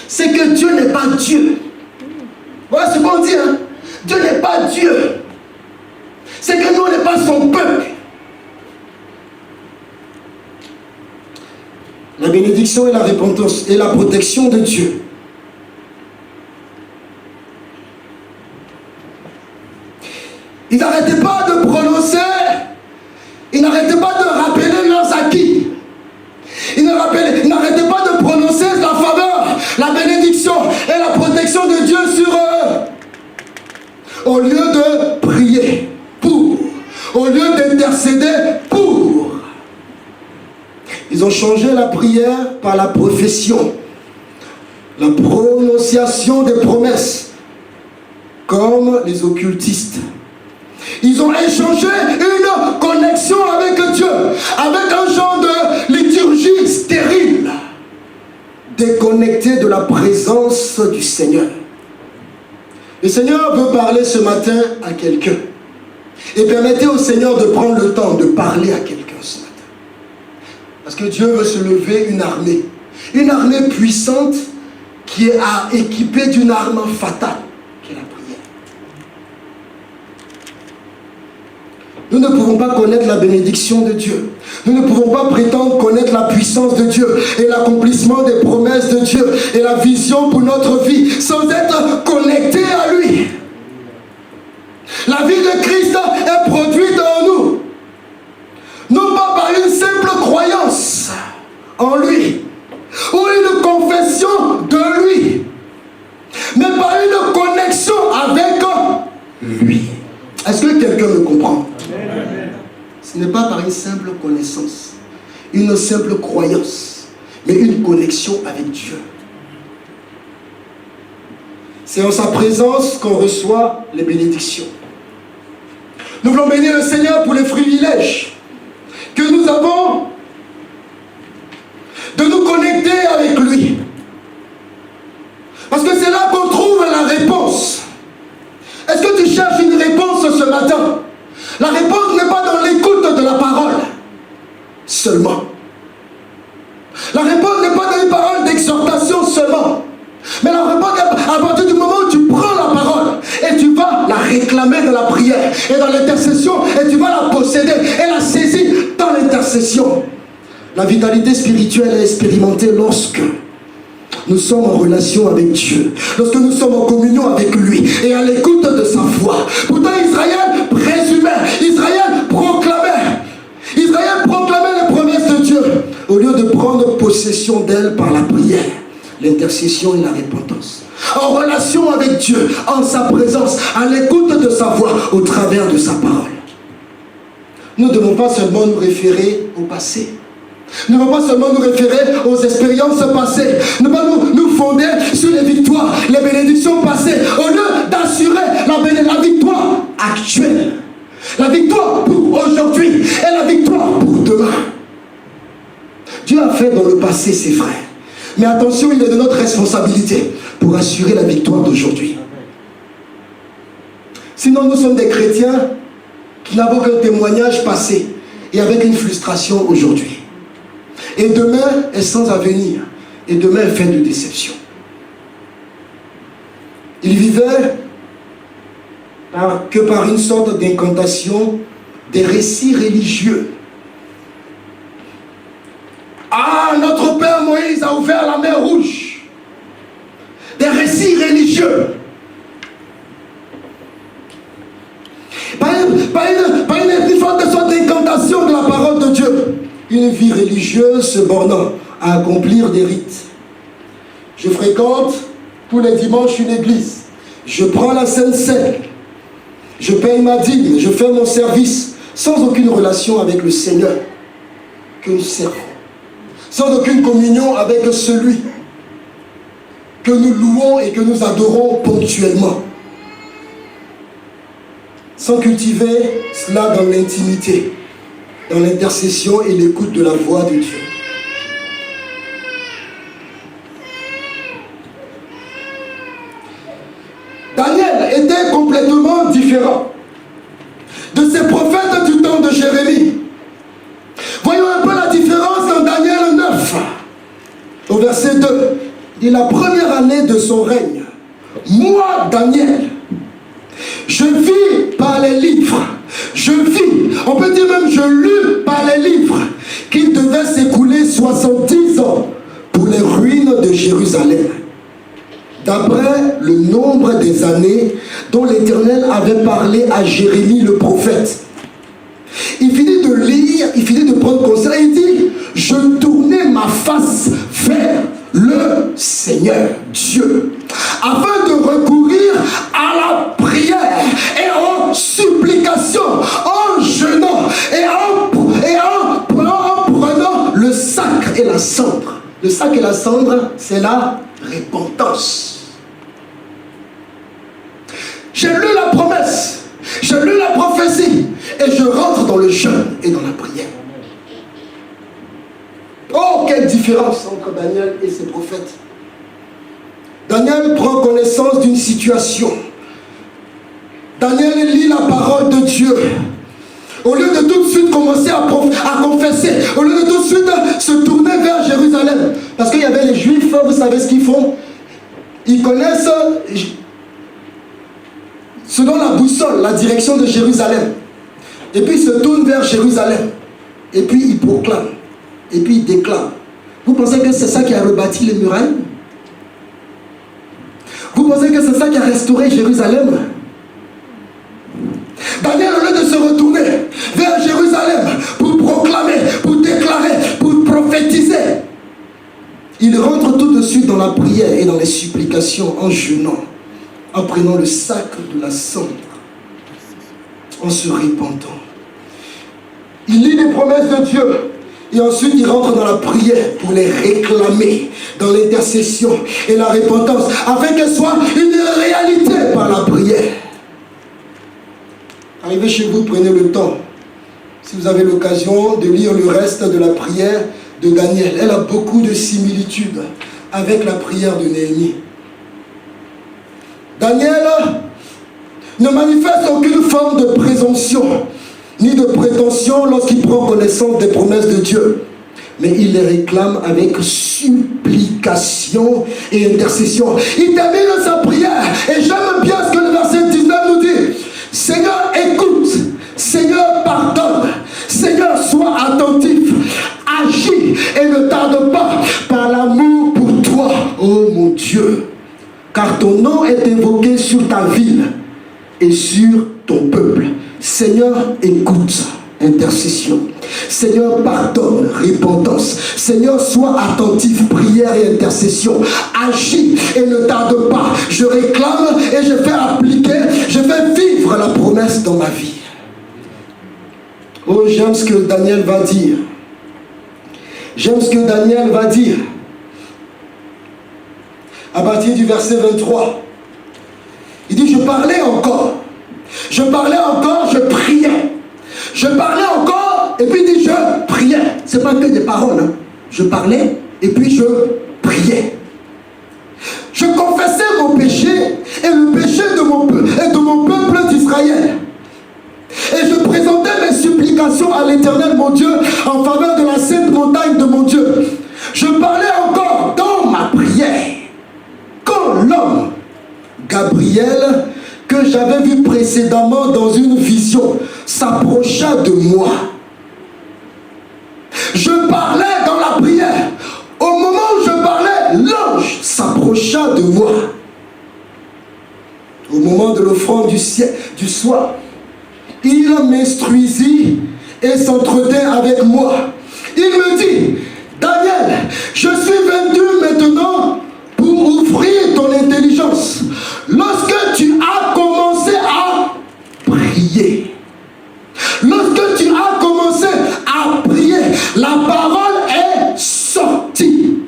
[SPEAKER 1] C'est que Dieu n'est pas Dieu. Voilà ce qu'on dit, hein? Dieu n'est pas Dieu. C'est que nous, on n'est pas son peuple. La bénédiction et la repentance et la protection de Dieu. Ils n'arrêtaient pas de prononcer, ils n'arrêtaient pas de rappeler leurs acquis. Ils n'arrêtaient pas de prononcer la faveur, la bénédiction et la protection de Dieu sur eux. Au lieu de prier pour, au lieu d'intercéder pour. Ils ont changé la prière par la profession, la prononciation des promesses, comme les occultistes. Ils ont échangé une connexion avec Dieu, avec un genre de liturgie stérile, déconnecté de la présence du Seigneur. Le Seigneur veut parler ce matin à quelqu'un. Et permettez au Seigneur de prendre le temps de parler à quelqu'un ce matin. Parce que Dieu veut se lever une armée puissante qui est équipée d'une arme fatale, qui est la prière. Nous ne pouvons pas connaître la bénédiction de Dieu. Nous ne pouvons pas prétendre connaître la puissance de Dieu et l'accomplissement des promesses de Dieu et la vision pour notre vie sans être connectés à lui. La vie de Christ est produite en nous. Non pas par une simple croyance en lui ou une confession de lui, mais par une connexion avec lui. Est-ce que quelqu'un me comprend? Ce n'est pas par une simple connaissance, une simple croyance, mais une connexion avec Dieu. C'est en sa présence qu'on reçoit les bénédictions. Nous voulons bénir le Seigneur pour les privilèges que nous avons de nous connecter avec lui. Parce que c'est là qu'on trouve la réponse. Est-ce que tu cherches une réponse ce matin? La réponse n'est pas dans l'écoute de la parole seulement. La réponse n'est pas dans une parole d'exhortation seulement. Mais la réponse est à partir du moment où tu prends la parole et tu vas la réclamer dans la prière et dans l'intercession et tu vas la posséder et la saisir dans l'intercession. La vitalité spirituelle est expérimentée lorsque nous sommes en relation avec Dieu, lorsque nous sommes en communion avec lui et à l'écoute de sa voix. Pourtant Israël présumait, Israël proclamait les promesses de Dieu au lieu de prendre possession d'elles par la prière, l'intercession et la repentance. relation avec Dieu, en sa présence, à l'écoute de sa voix, au travers de sa parole. Nous ne devons pas seulement nous référer au passé. Nous ne devons pas seulement nous référer aux expériences passées. Nous ne devons pas nous fonder sur les victoires, les bénédictions passées, au lieu d'assurer la victoire actuelle. La victoire pour aujourd'hui et la victoire pour demain. Dieu a fait dans le passé ses frères. Mais attention, il est de notre responsabilité pour assurer la victoire d'aujourd'hui. Sinon, nous sommes des chrétiens qui n'avons qu'un témoignage passé et avec une frustration aujourd'hui. Et demain est sans avenir. Et demain est fait de déception. Il vivait que par une sorte d'incantation des récits religieux. Ah, notre père Moïse a ouvert la mer Rouge. Des récits religieux. Pas une sorte d'incantation de la parole de Dieu. Une vie religieuse se bornant à accomplir des rites. Je fréquente tous les dimanches une église. Je prends la Sainte Seine. Je paye ma dîme. Je fais mon service sans aucune relation avec le Seigneur que nous servons. Sans aucune communion avec celui que nous louons et que nous adorons ponctuellement. Sans cultiver cela dans l'intimité, dans l'intercession et l'écoute de la voix de Dieu. Daniel était complètement différent de ces prophètes du temps de Jérémie. Voyons un peu la différence dans Daniel 9, au verset 2. Il dit: la première année de son règne, moi, Daniel, je vis par les livres, on peut dire même je lus par les livres, qu'il devait s'écouler 70 ans pour les ruines de Jérusalem, d'après le nombre des années dont l'Éternel avait parlé à Jérémie le prophète. Il finit de lire, il finit de prendre conseil, il dit: je tournais ma face vers le Seigneur Dieu, afin de recourir à la prière et en supplication, en jeûnant et en prenant le sac et la cendre. Le sac et la cendre, c'est la repentance. J'ai lu la promesse, j'ai lu la prophétie, et je rentre dans le jeûne et dans la prière. Oh, quelle différence entre Daniel et ses prophètes. Daniel prend connaissance d'une situation. Daniel lit la parole de Dieu. Au lieu de tout de suite commencer à confesser, au lieu de tout de suite se tourner vers Jérusalem. Parce qu'il y avait les Juifs, vous savez ce qu'ils font? Ils connaissent, selon la boussole, la direction de Jérusalem. Et puis ils se tournent vers Jérusalem. Et puis ils proclament. Et puis ils déclarent. Vous pensez que c'est ça qui a rebâti les murailles? Vous pensez que c'est ça qui a restauré Jérusalem? Daniel, au lieu de se retourner vers Jérusalem pour proclamer, pour déclarer, pour prophétiser, il rentre tout de suite dans la prière et dans les supplications, en jeûnant, en prenant le sac de la cendre, en se repentant. Il lit les promesses de Dieu. Et ensuite, il rentre dans la prière pour les réclamer, dans l'intercession et la repentance, afin qu'elle soit une réalité par la prière. Arrivez chez vous, prenez le temps. Si vous avez l'occasion de lire le reste de la prière de Daniel, elle a beaucoup de similitudes avec la prière de Néhémie. Daniel ne manifeste aucune forme de présomption ni de prétention lorsqu'il prend connaissance des promesses de Dieu. Mais il les réclame avec supplication et intercession. Il termine sa prière. Et j'aime bien ce que le verset 19 nous dit. Seigneur, écoute. Seigneur, pardonne. Seigneur, sois attentif. Agis et ne tarde pas par l'amour pour toi, oh mon Dieu. Car ton nom est invoqué sur ta ville et sur ton peuple. Seigneur, écoute. intercession. Seigneur, pardonne, repentance. Seigneur, sois attentif, prière et intercession. Agis et ne tarde pas. Je réclame et je fais appliquer, je fais vivre la promesse dans ma vie. Oh, j'aime ce que Daniel va dire. J'aime ce que Daniel va dire. À partir du verset 23. Il dit, je parlais encore. Je parlais encore, je priais. Je parlais encore, et puis il dit, je priais. Ce n'est pas que des paroles. Hein. Je parlais, et puis je priais. Je confessais mon péché et le péché de mon peuple d'Israël. Et je présentais mes supplications à l'Éternel, mon Dieu, en faveur de la sainte montagne de mon Dieu. Je parlais encore dans ma prière. Quand l'homme, Gabriel, que j'avais vu précédemment dans une vision, s'approcha de moi. Je parlais dans la prière. Au moment où je parlais, l'ange s'approcha de moi. Au moment de l'offrande du soir, il m'instruisit et s'entretint avec moi. Il me dit, Daniel, je suis venu maintenant pour ouvrir ton intelligence. Lorsque tu as commencé à prier, lorsque tu as commencé à prier, la parole est sortie.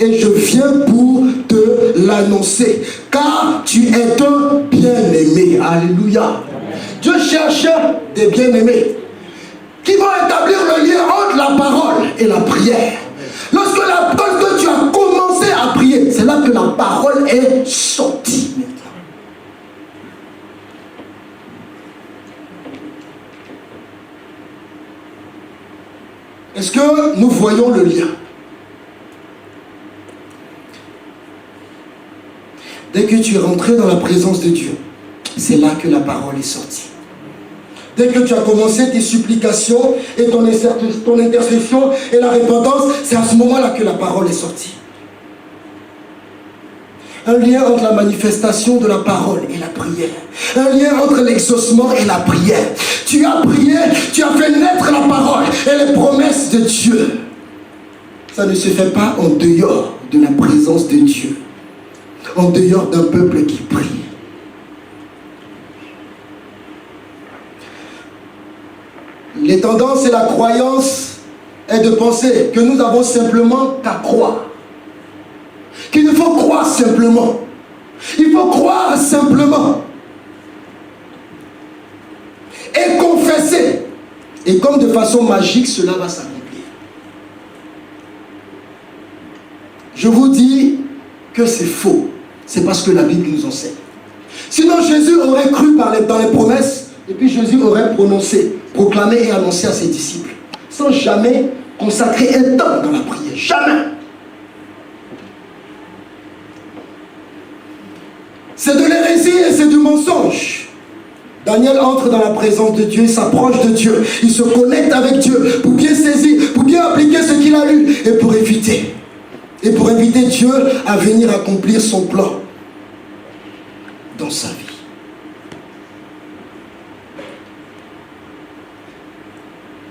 [SPEAKER 1] Et je viens pour te l'annoncer, car tu es un bien-aimé. Alléluia. Dieu cherche des bien-aimés qui vont établir le lien entre la parole et la prière. Lorsque tu as commencé à prier, c'est là que la parole est sortie. Est-ce que nous voyons le lien? Dès que tu es rentré dans la présence de Dieu, c'est là que la parole est sortie. Dès que tu as commencé tes supplications et ton intercession et la repentance, c'est à ce moment-là que la parole est sortie. Un lien entre la manifestation de la parole et la prière. Un lien entre l'exaucement et la prière. Tu as prié, tu as fait naître la parole et les promesses de Dieu. Ça ne se fait pas en dehors de la présence de Dieu. En dehors d'un peuple qui prie. Les tendances et la croyance est de penser que nous avons simplement qu'à croire. Qu'il faut croire simplement. Il faut croire simplement. Et confesser. Et comme de façon magique, cela va s'accomplir. Je vous dis que c'est faux. C'est parce que la Bible nous enseigne. Sinon, Jésus aurait cru dans les promesses, et puis Jésus aurait prononcé, proclamé et annoncé à ses disciples, sans jamais consacrer un temps dans la prière. Jamais. C'est de l'hérésie et c'est du mensonge. Daniel entre dans la présence de Dieu, il s'approche de Dieu, il se connecte avec Dieu pour bien saisir, pour bien appliquer ce qu'il a lu et pour éviter. Et pour inviter Dieu à venir accomplir son plan dans sa vie.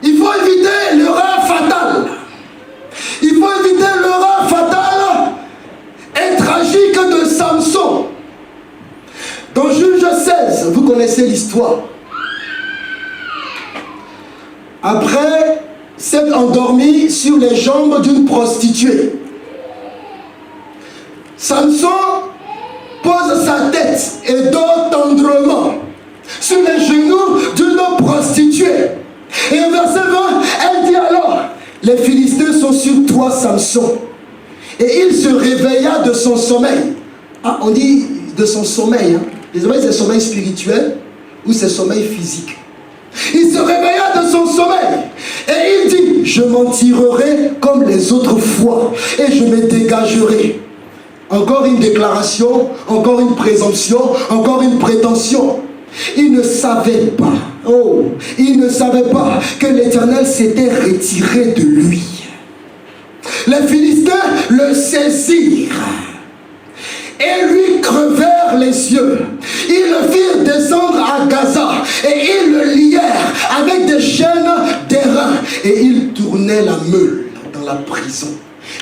[SPEAKER 1] Il faut éviter l'erreur fatale. Il faut éviter l'erreur fatale et tragique de Samson. Dans Juge 16, vous connaissez l'histoire. Après s'être endormi sur les jambes d'une prostituée, Samson pose sa tête et dort tendrement sur les genoux d'une prostituée. Et au verset 20, elle dit alors, les Philistins sont sur toi, Samson. Et il se réveilla de son sommeil. Ah, on dit de son sommeil. Hein. Désolé, c'est sommeil spirituel ou c'est sommeil physique. Il se réveilla de son sommeil. Et il dit, je m'en tirerai comme les autres fois. Et je me dégagerai. Encore une déclaration, encore une présomption, encore une prétention. Il ne savait pas, il ne savait pas que l'Éternel s'était retiré de lui. Les Philistins le saisirent et lui crevèrent les yeux. Ils le firent descendre à Gaza et ils le lièrent avec des des chaînes d'airain. Et il tournait la meule dans la prison.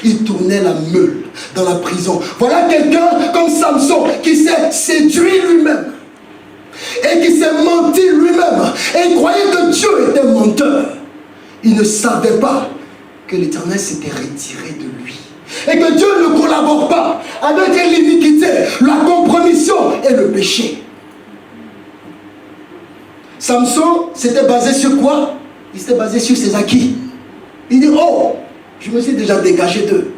[SPEAKER 1] Il tournait la meule dans la prison. Voilà quelqu'un comme Samson qui s'est séduit lui-même. Et qui s'est menti lui-même. Et il croyait que Dieu était menteur. Il ne savait pas que l'Éternel s'était retiré de lui. Et que Dieu ne collabore pas avec l'iniquité, la compromission et le péché. Samson s'était basé sur quoi? Il s'était basé sur ses acquis. Il dit, oh, je me suis déjà dégagé d'eux.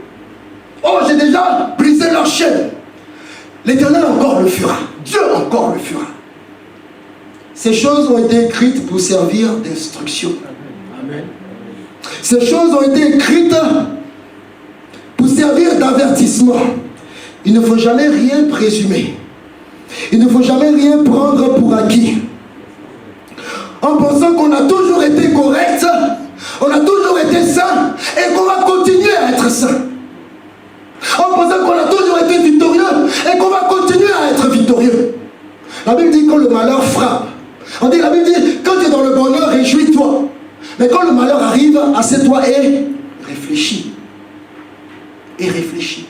[SPEAKER 1] Oh, j'ai déjà brisé leur chaîne. L'Éternel encore le fera. Dieu encore le fera. Ces choses ont été écrites pour servir d'instruction. Amen. Ces choses ont été écrites pour servir d'avertissement. Il ne faut jamais rien présumer. Il ne faut jamais rien prendre pour acquis. En pensant qu'on a toujours été correct, on a toujours été saint et qu'on va continuer à être saint. En pensant qu'on a toujours été victorieux et qu'on va continuer à être victorieux. La Bible dit quand le malheur frappe, on dit, la Bible dit, quand tu es dans le bonheur, réjouis-toi. Mais quand le malheur arrive, assieds-toi et réfléchis. Et réfléchis.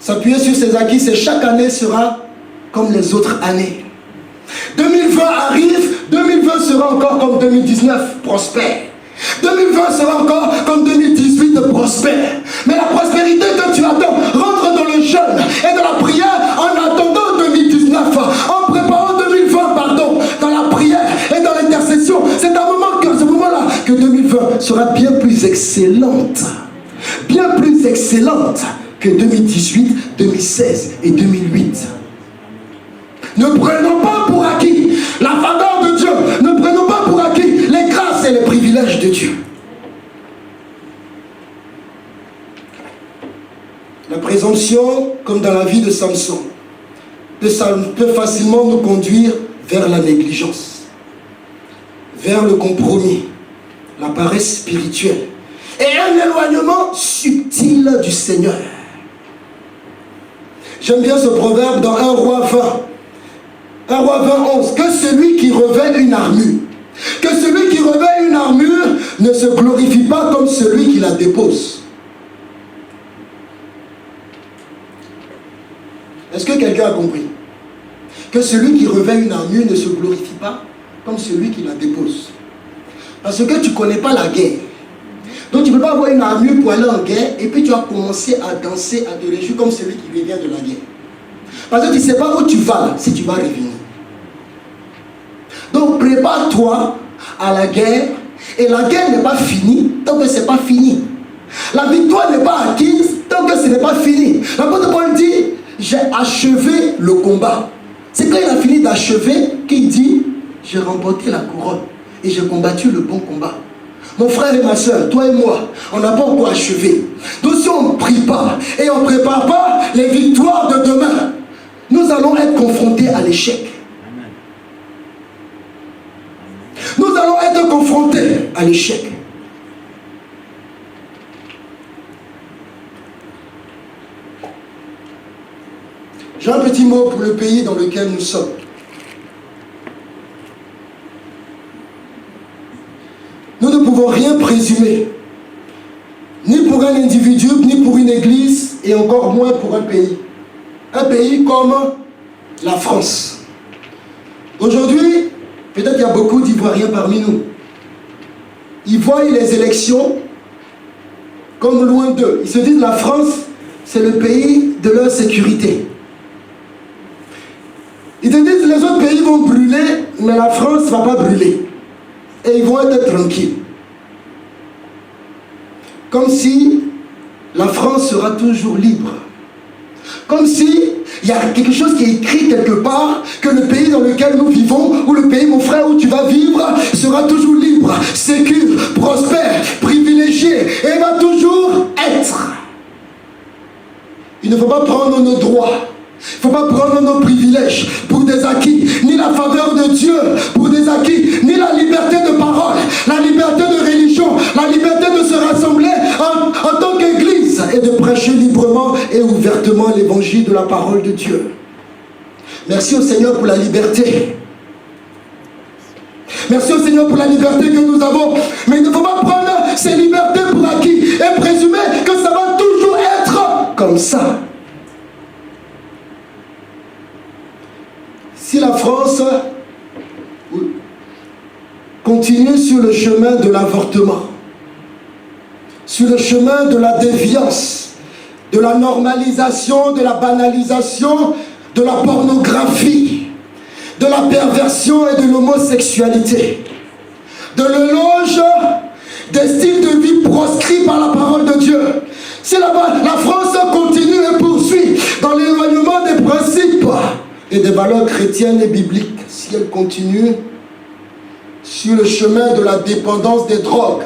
[SPEAKER 1] S'appuyer sur ses acquis, c'est chaque année sera comme les autres années. 2020 arrive, 2020 sera encore comme 2019, prospère. 2020 sera encore comme 2018, prospère. Mais la prospérité que tu attends, rentre dans le jeûne et dans la prière en attendant 2019, en préparant 2020, pardon, dans la prière et dans l'intercession. C'est à ce moment-là que 2020 sera bien plus excellente. Bien plus excellente que 2018, 2016 et 2008. Ne prenons pas pour acquis la faveur de Dieu. Ne prenons pas pour acquis les grâces et les privilèges de Dieu. La présomption, comme dans la vie de Samson, peut facilement nous conduire vers la négligence, vers le compromis, la paresse spirituelle et un éloignement subtil du Seigneur. J'aime bien ce proverbe dans 1 Roi 20. 1 Roi 20, 11. Que celui qui revêt une armure, que celui qui revêt une armure ne se glorifie pas comme celui qui la dépose. Est-ce que quelqu'un a compris? Que celui qui revêt une armure ne se glorifie pas comme celui qui la dépose. Parce que tu ne connais pas la guerre. Donc tu ne peux pas avoir une armure pour aller en guerre et puis tu vas commencer à danser, à te réjouir comme celui qui revient de la guerre. Parce que tu ne sais pas où tu vas là, si tu vas revenir. Donc prépare-toi à la guerre. Et la guerre n'est pas finie tant que ce n'est pas fini. La victoire n'est pas acquise tant que ce n'est pas fini. L'apôtre Paul dit, j'ai achevé le combat. C'est quand il a fini d'achever qu'il dit, j'ai remporté la couronne et j'ai combattu le bon combat. Mon frère et ma soeur, toi et moi, on n'a pas encore achevé. Donc si on ne prie pas et on ne prépare pas les victoires de demain, nous allons être confrontés à l'échec. Nous allons être confrontés à l'échec. J'ai un petit mot pour le pays dans lequel nous sommes. Nous ne pouvons rien présumer, ni pour un individu, ni pour une église, et encore moins pour un pays. Un pays comme la France. Aujourd'hui, peut-être qu'il y a beaucoup d'Ivoiriens parmi nous. Ils voient les élections comme loin d'eux. Ils se disent la France, c'est le pays de leur sécurité. Ils te disent les autres pays vont brûler, mais la France ne va pas brûler. Et ils vont être tranquilles. Comme si la France sera toujours libre. Comme si il y a quelque chose qui est écrit quelque part, que le pays dans lequel nous vivons, ou le pays, mon frère, où tu vas vivre, sera toujours libre, sécure, prospère, privilégié, et va toujours être. Il ne faut pas prendre nos droits. Il ne faut pas prendre nos privilèges pour des acquis, ni la faveur de Dieu pour des acquis, ni la liberté de parole, la liberté de religion, la liberté de se rassembler en tant qu'église l'Église est de prêcher librement et ouvertement l'évangile de la parole de Dieu. Merci au Seigneur pour la liberté. Merci au Seigneur pour la liberté que nous avons. Mais il ne faut pas prendre ces libertés pour acquis et présumer que ça va toujours être comme ça. Si la France continue sur le chemin de l'avortement, sur le chemin de la déviance, de la normalisation, de la banalisation, de la pornographie, de la perversion et de l'homosexualité, de l'éloge des styles de vie proscrits par la parole de Dieu. Si la France continue et poursuit dans l'éloignement des principes et des valeurs chrétiennes et bibliques, si elle continue sur le chemin de la dépendance des drogues,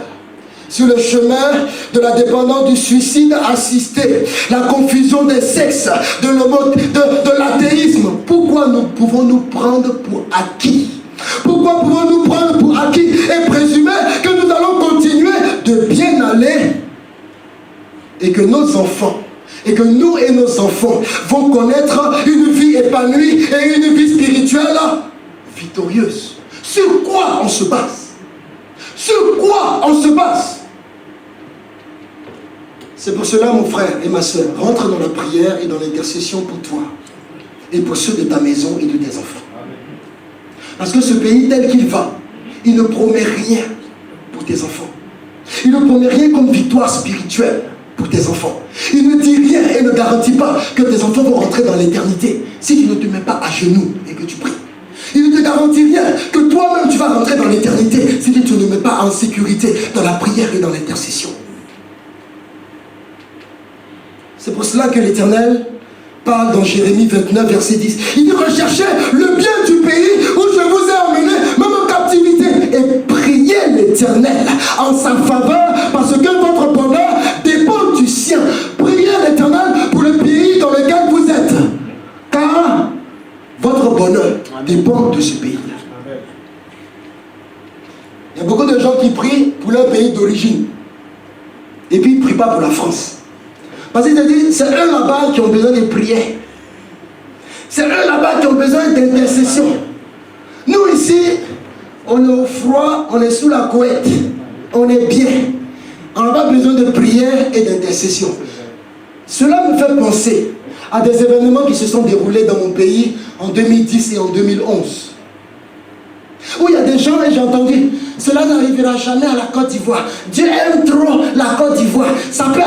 [SPEAKER 1] sur le chemin de la dépendance du suicide assisté, la confusion des sexes, de l'athéisme, pourquoi pouvons-nous prendre pour acquis? Pourquoi pouvons-nous prendre pour acquis et présumer que nous allons continuer de bien aller et que nos enfants, et que nous et nos enfants vont connaître une vie épanouie et une vie spirituelle victorieuse? Sur quoi on se base? Sur quoi on se base? C'est pour cela, mon frère et ma soeur, rentre dans la prière et dans l'intercession pour toi et pour ceux de ta maison et de tes enfants. Parce que ce pays tel qu'il va, il ne promet rien pour tes enfants. Il ne promet rien comme victoire spirituelle pour tes enfants. Il ne dit rien et ne garantit pas que tes enfants vont rentrer dans l'éternité si tu ne te mets pas à genoux et que tu pries. Il ne te garantit rien que toi-même tu vas rentrer dans l'éternité si tu ne te mets pas en sécurité dans la prière et dans l'intercession. C'est pour cela que l'Éternel parle dans Jérémie 29, verset 10. Il dit: recherchez le bien du pays où je vous ai emmené, même en captivité, et priez l'Éternel en sa faveur, parce que votre bonheur dépend du sien. Priez l'Éternel pour le pays dans lequel vous êtes, car votre bonheur dépend de ce pays-là. Il y a beaucoup de gens qui prient pour leur pays d'origine, et puis ils ne prient pas pour la France. Parce qu'il te dit, c'est eux là-bas qui ont besoin de prière. C'est eux là-bas qui ont besoin d'intercession. Nous ici, on est au froid, on est sous la couette, on est bien. On n'a pas besoin de prière et d'intercession. Cela me fait penser à des événements qui se sont déroulés dans mon pays en 2010 et en 2011. Où il y a des gens, et j'ai entendu, cela n'arrivera jamais à la Côte d'Ivoire. Dieu aime trop la Côte d'Ivoire. Ça peut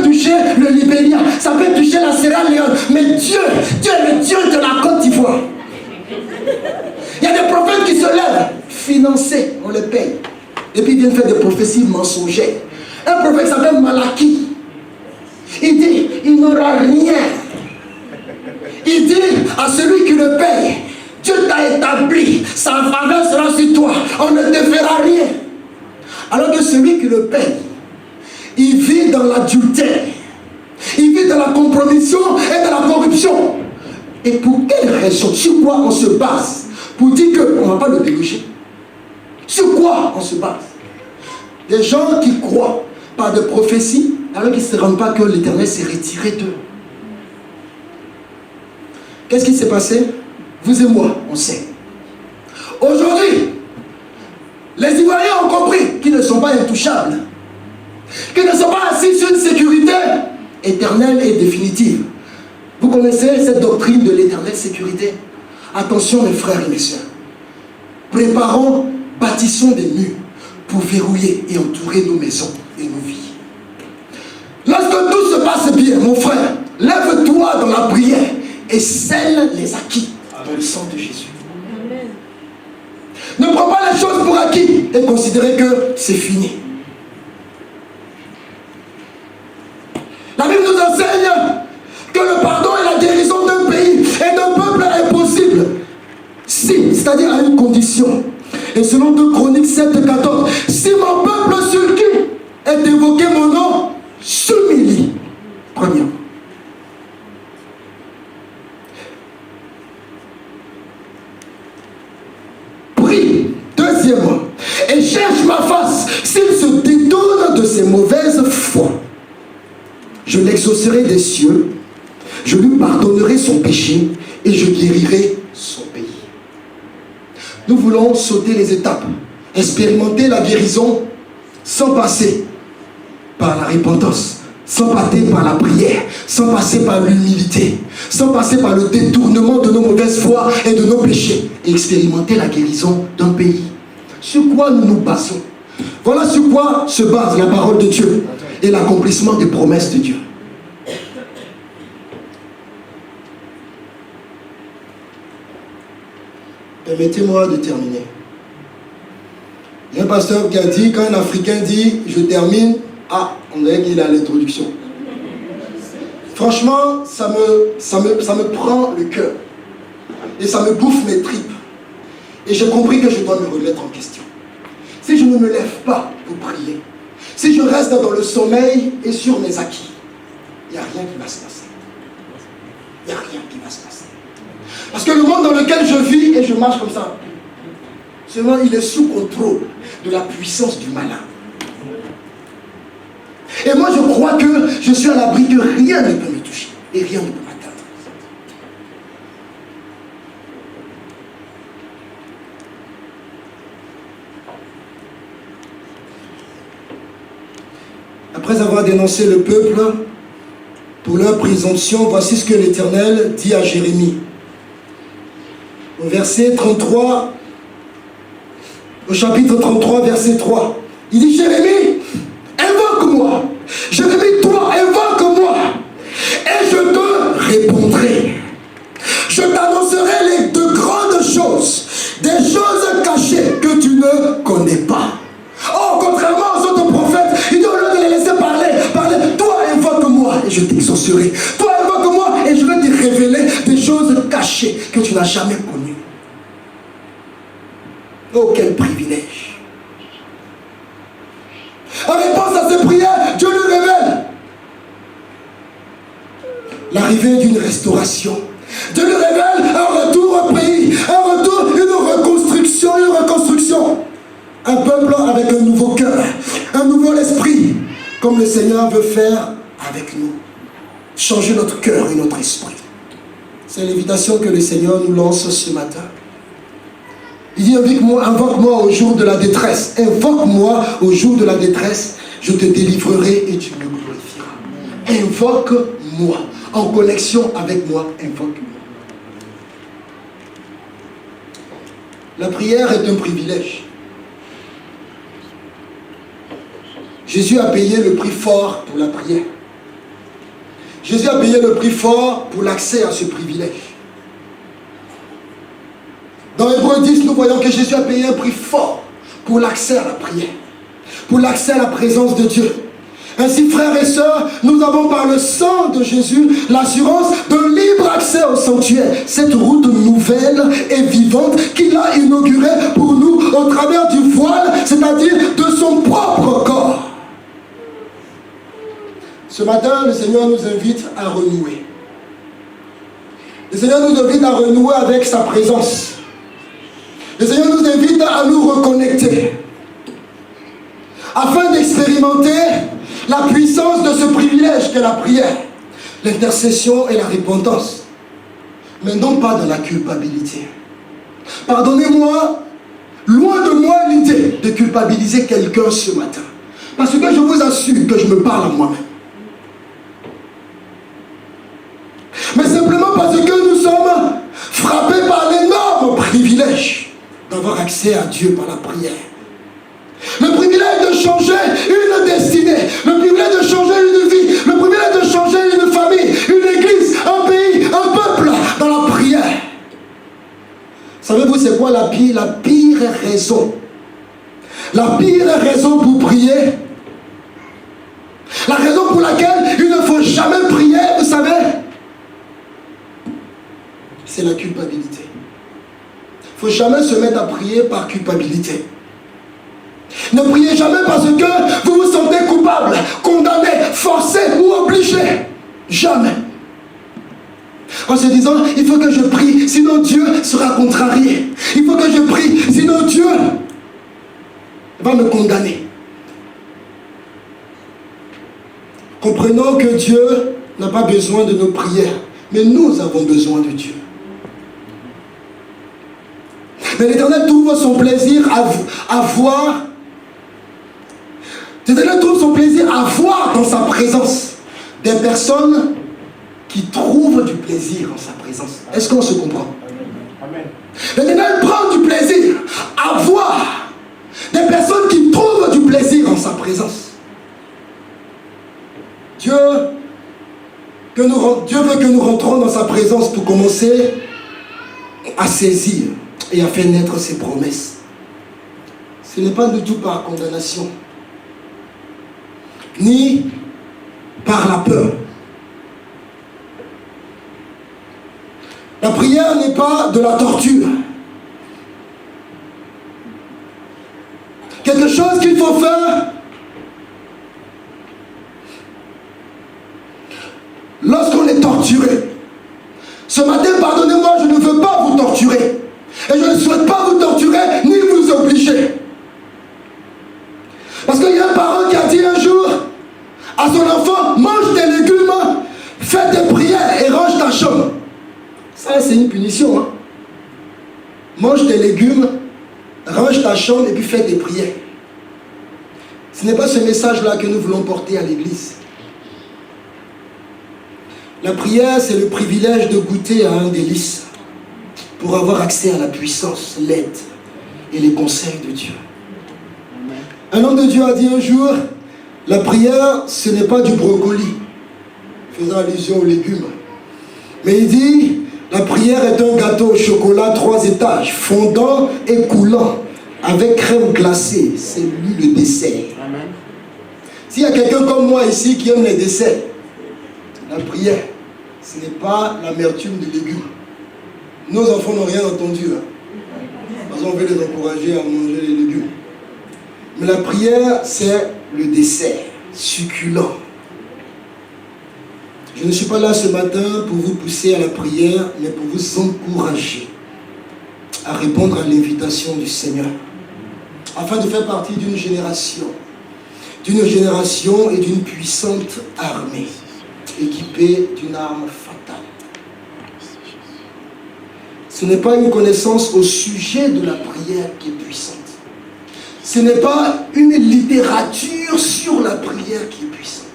[SPEAKER 1] toucher le Libéria, ça peut toucher la Sierra Leone. Mais Dieu est le Dieu de la Côte d'Ivoire. Il y a des prophètes qui se lèvent, financés, on les paye. Et puis ils viennent faire des prophéties mensongères. Un prophète s'appelle Malaki. Il dit, il n'aura rien. Il dit à celui qui le paye, Dieu t'a établi, sa faveur sera sur toi, on ne te fera rien. Alors que celui qui le paye, il vit dans l'adultère, il vit dans la compromission et dans la corruption. Et pour quelle raison? Sur quoi on se base pour dire qu'on ne va pas le déloger? Sur quoi on se base? Des gens qui croient par des prophéties alors qu'ils ne se rendent pas que l'Éternel s'est retiré d'eux. Qu'est-ce qui s'est passé? Vous et moi, on sait. Aujourd'hui, les Ivoiriens ont compris qu'ils ne sont pas intouchables, qu'ils ne sont pas assis sur une sécurité éternelle et définitive. Vous connaissez cette doctrine de l'éternelle sécurité? Attention mes frères et mes soeurs. Préparons, bâtissons des murs pour verrouiller et entourer nos maisons et nos vies. Lorsque tout se passe bien, mon frère, lève-toi dans la prière et scelle les acquis dans le sang de Jésus. Amen. Ne prends pas les choses pour acquis et considérez que c'est fini. La Bible nous enseigne que le pardon et la guérison d'un pays et d'un peuple est possible si, c'est-à-dire à une condition. Et selon 2 Chroniques 7:14, si mon peuple sur qui est évoqué mon nom s'humilie, premièrement. Deuxièmement, et cherche ma face s'il se détourne de ses mauvaises je l'exaucerai des cieux, je lui pardonnerai son péché et je guérirai son pays. Nous voulons sauter les étapes, expérimenter la guérison sans passer par la repentance, sans passer par la prière, sans passer par l'humilité, sans passer par le détournement de nos mauvaises foi et de nos péchés, et expérimenter la guérison d'un pays. Sur quoi nous nous basons? Voilà sur quoi se base la parole de Dieu et l'accomplissement des promesses de Dieu. Permettez-moi de terminer. Il y a un pasteur qui a dit, quand un Africain dit « je termine », ah, on dirait qu'il a l'introduction. Franchement, ça me prend le cœur. Et ça me bouffe mes tripes. Et j'ai compris que je dois me remettre en question. Si je ne me lève pas pour prier, si je reste dans le sommeil et sur mes acquis, il n'y a rien qui va se passer. Il n'y a rien qui va se passer. Parce que le monde dans lequel je vis et je marche comme ça, seulement il est sous contrôle de la puissance du malin. Et moi je crois que je suis à l'abri que rien ne peut me toucher et rien ne peut m'atteindre. Après avoir dénoncé le peuple pour leur présomption, voici ce que l'Éternel dit à Jérémie. Au verset 33, au chapitre 33, verset 3. Il dit, Jérémie, invoque-moi. Jérémie, toi, invoque-moi. Et je te répondrai. Je t'annoncerai de grandes choses, des choses cachées que tu ne connais pas. Oh, contrairement aux autres prophètes, il dit, au lieu de les laisser parler, toi, invoque-moi et je t'exaucerai. Toi, invoque-moi et je vais te révéler des choses cachées que tu n'as jamais connues. Oh, quel privilège! En réponse à ces prières, Dieu lui révèle l'arrivée d'une restauration. Dieu lui révèle un retour au pays, un retour, une reconstruction. Un peuple avec un nouveau cœur, un nouveau esprit, comme le Seigneur veut faire avec nous. Changer notre cœur et notre esprit. C'est l'invitation que le Seigneur nous lance ce matin. Il dit, invoque-moi au jour de la détresse. Invoque-moi au jour de la détresse. Je te délivrerai et tu me glorifieras. Invoque-moi. En connexion avec moi, invoque-moi. La prière est un privilège. Jésus a payé le prix fort pour la prière. Jésus a payé le prix fort pour l'accès à ce privilège. Dans Hébreux 10, nous voyons que Jésus a payé un prix fort pour l'accès à la prière, pour l'accès à la présence de Dieu. Ainsi, frères et sœurs, nous avons par le sang de Jésus l'assurance de libre accès au sanctuaire. Cette route nouvelle et vivante qu'il a inaugurée pour nous au travers du voile, c'est-à-dire de son propre corps. Ce matin, le Seigneur nous invite à renouer. Le Seigneur nous invite à renouer avec sa présence. Le Seigneur nous invite à nous reconnecter afin d'expérimenter la puissance de ce privilège qu'est la prière, l'intercession et la repentance, mais non pas dans la culpabilité. Pardonnez-moi, loin de moi l'idée de culpabiliser quelqu'un ce matin, parce que je vous assure que je me parle à moi-même. Mais simplement parce que nous sommes frappés par l'énorme privilège d'avoir accès à Dieu par la prière. Le privilège de changer une destinée, le privilège de changer une vie, le privilège de changer une famille, une église, un pays, un peuple dans la prière. Savez-vous c'est quoi la pire raison? La pire raison pour prier, la raison pour laquelle il ne faut jamais prier, vous savez, c'est la culpabilité. Il ne faut jamais se mettre à prier par culpabilité. Ne priez jamais parce que vous vous sentez coupable, condamné, forcé ou obligé. Jamais. En se disant, il faut que je prie, sinon Dieu sera contrarié. Il faut que je prie, sinon Dieu va me condamner. Comprenons que Dieu n'a pas besoin de nos prières, mais nous avons besoin de Dieu. Mais l'Éternel trouve son plaisir à voir. L'Éternel trouve son plaisir à voir dans sa présence des personnes qui trouvent du plaisir en sa présence. Est-ce qu'on se comprend? Amen. L'Éternel prend du plaisir à voir des personnes qui trouvent du plaisir en sa présence. Dieu veut que nous rentrons dans sa présence pour commencer à saisir et à faire naître ses promesses. Ce n'est pas du tout par condamnation, ni par la peur. La prière n'est pas de la torture. Quelque chose qu'il faut faire lorsqu'on est torturé. Ce matin, pardonnez-moi, je ne veux pas vous torturer. Et je ne souhaite pas vous torturer, ni vous obliger. Parce qu'il y a un parent qui a dit un jour à son enfant, mange tes légumes, fais tes prières et range ta chambre. Ça, c'est une punition. Hein? Mange tes légumes, range ta chambre et puis fais tes prières. Ce n'est pas ce message-là que nous voulons porter à l'église. La prière, c'est le privilège de goûter à un délice pour avoir accès à la puissance, l'aide et les conseils de Dieu. Un homme de Dieu a dit un jour, la prière, ce n'est pas du brocoli, faisant allusion aux légumes. Mais il dit, la prière est un gâteau au chocolat 3 étages, fondant et coulant, avec crème glacée. C'est lui le dessert. S'il y a quelqu'un comme moi ici qui aime les desserts, la prière, ce n'est pas l'amertume des légumes. Nos enfants n'ont rien entendu. Hein. Parce qu'on veut les encourager à manger les légumes. Mais la prière, c'est le dessert succulent. Je ne suis pas là ce matin pour vous pousser à la prière, mais pour vous encourager à répondre à l'invitation du Seigneur, afin de faire partie d'une génération et d'une puissante armée, équipée d'une arme fatale. Ce n'est pas une connaissance au sujet de la prière qui est puissante. Ce n'est pas une littérature sur la prière qui est puissante.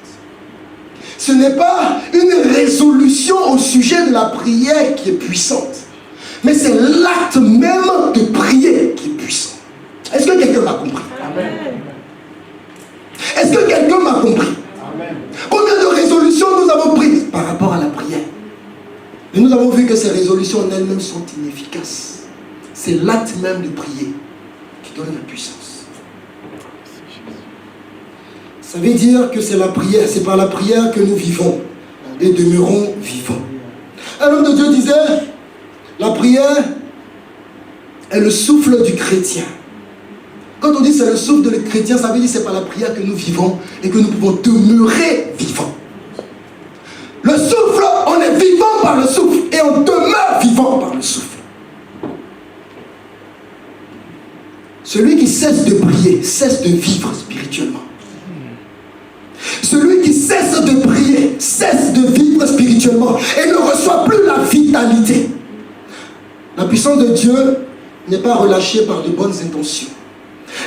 [SPEAKER 1] Ce n'est pas une résolution au sujet de la prière qui est puissante. Mais c'est l'acte même de prier qui est puissant. Est-ce que quelqu'un m'a compris? Amen. Est-ce que quelqu'un m'a compris? Amen. Combien de résolutions nous avons prises par rapport à la prière? Et nous avons vu que ces résolutions en elles-mêmes sont inefficaces. C'est l'acte même de prier qui donne la puissance. Ça veut dire que c'est la prière, c'est par la prière que nous vivons et demeurons vivants. Un homme de Dieu disait, la prière est le souffle du chrétien. Quand on dit c'est le souffle du chrétien, ça veut dire que c'est par la prière que nous vivons et que nous pouvons demeurer vivants. Le souffle, on est vivant par le souffle et on demeure vivant par le souffle. Celui qui cesse de prier, cesse de vivre spirituellement. Celui qui cesse de prier, cesse de vivre spirituellement et ne reçoit plus la vitalité. La puissance de Dieu n'est pas relâchée par de bonnes intentions.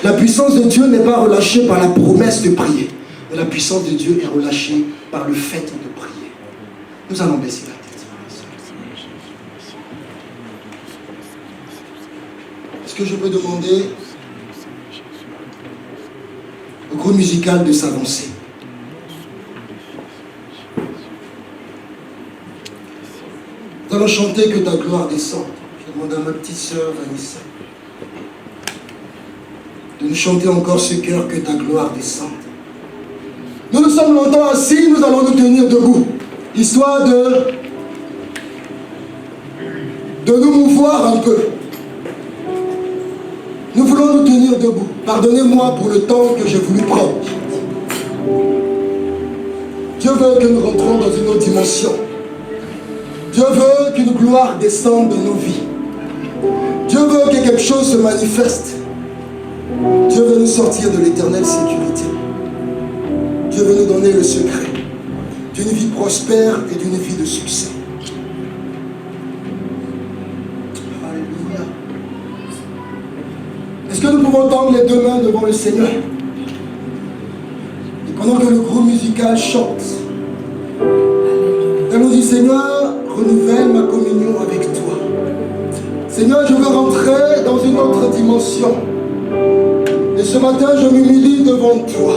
[SPEAKER 1] La puissance de Dieu n'est pas relâchée par la promesse de prier. Mais la puissance de Dieu est relâchée par le fait de prier. Nous allons baisser la tête. Est-ce que je peux demander au groupe musical de s'avancer? Nous allons chanter que ta gloire descende. Je demande à ma petite sœur Vanessa de nous chanter encore ce cœur, que ta gloire descende. Nous nous sommes longtemps assis, nous allons nous tenir debout, histoire de nous mouvoir un peu. Nous voulons nous tenir debout. Pardonnez-moi pour le temps que j'ai voulu prendre. Dieu veut que nous rentrons dans une autre dimension. Dieu veut qu'une gloire descende dans nos vies. Dieu veut que quelque chose se manifeste. Dieu veut nous sortir de l'éternelle sécurité. Dieu veut nous donner le secret. d'une vie prospère et d'une vie de succès. Alléluia. Est-ce que nous pouvons tendre les deux mains devant le Seigneur? Et pendant que le groupe musical chante, nous dit, Seigneur, renouvelle ma communion avec toi. Seigneur, je veux rentrer dans une autre dimension. Et ce matin, je m'humilie devant toi.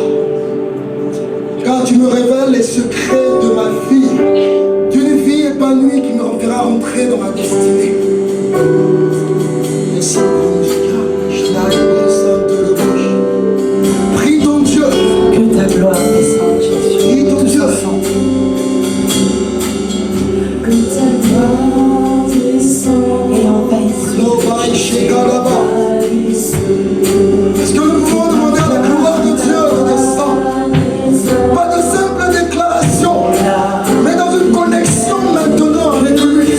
[SPEAKER 1] Car tu me révèles les secrets de ma vie, d'une vie épanouie qui me fera rentrer dans ma destinée. Merci, prie ton Dieu.
[SPEAKER 2] Que ta gloire descende, Jésus.
[SPEAKER 1] Prie ton Dieu.
[SPEAKER 2] Que ta gloire descende et envahisse.
[SPEAKER 1] Est-ce que nous pouvons demander à la gloire de Dieu de descendre? Pas de simple déclaration, mais dans une connexion maintenant avec lui.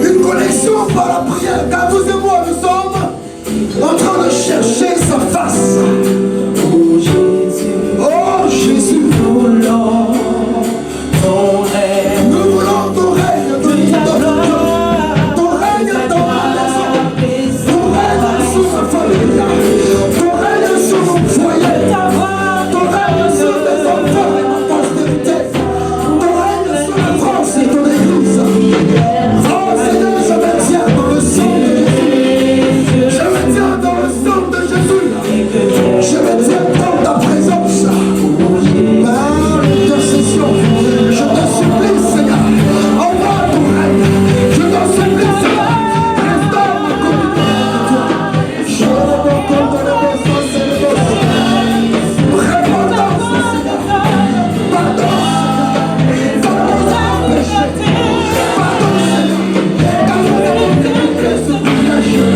[SPEAKER 1] Une connexion par la prière, car vous et moi nous sommes en train de chercher sa face.
[SPEAKER 2] Oh Jésus,
[SPEAKER 1] Oh Jésus,
[SPEAKER 2] nous voulons ton règne.
[SPEAKER 1] nous voulons ton règne, ton règne dans ma maison, ton règne sur ma famille, ton règne sur mon foyer, ton règne sur mes enfants et ma postérité, ton règne sur la France et ton église. Oh Seigneur, je me tiens dans le sang de Jésus. Je me tiens dans le sang de Jésus. Je me tiens dans ta présence. Par l'intercession, je te supplie, Seigneur, envoie ton règne. Je te supplie, Seigneur, restaure ma communion. Je ne peux compte de l'essence et de l'os. Repentance, Seigneur. Pardon, Seigneur. Pardon, péché. Pardon, Seigneur. Car nous avons commis ce péché.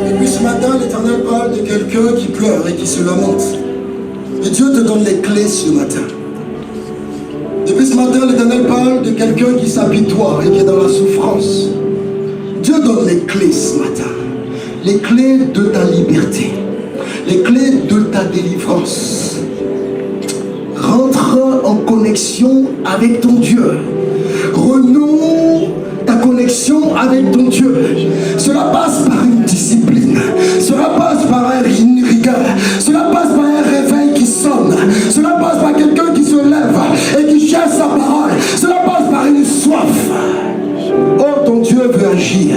[SPEAKER 1] Depuis ce matin, l'Éternel parle de quelqu'un qui pleure et qui se lamente. Et Dieu te donne les clés ce matin. Depuis ce matin, l'Éternel parle de quelqu'un qui s'apitoie et qui est dans la souffrance. Dieu donne les clés ce matin. Les clés de ta liberté. Les clés de ta délivrance. Rentre en connexion avec ton Dieu. Renoue ta connexion avec ton Dieu. Cela passe par une discipline. Cela passe par une rigueur. Cela passe par un réveil qui sonne. Cela passe par quelqu'un qui se lève et qui cherche sa parole. Cela passe par une soif. Oh, ton Dieu veut agir.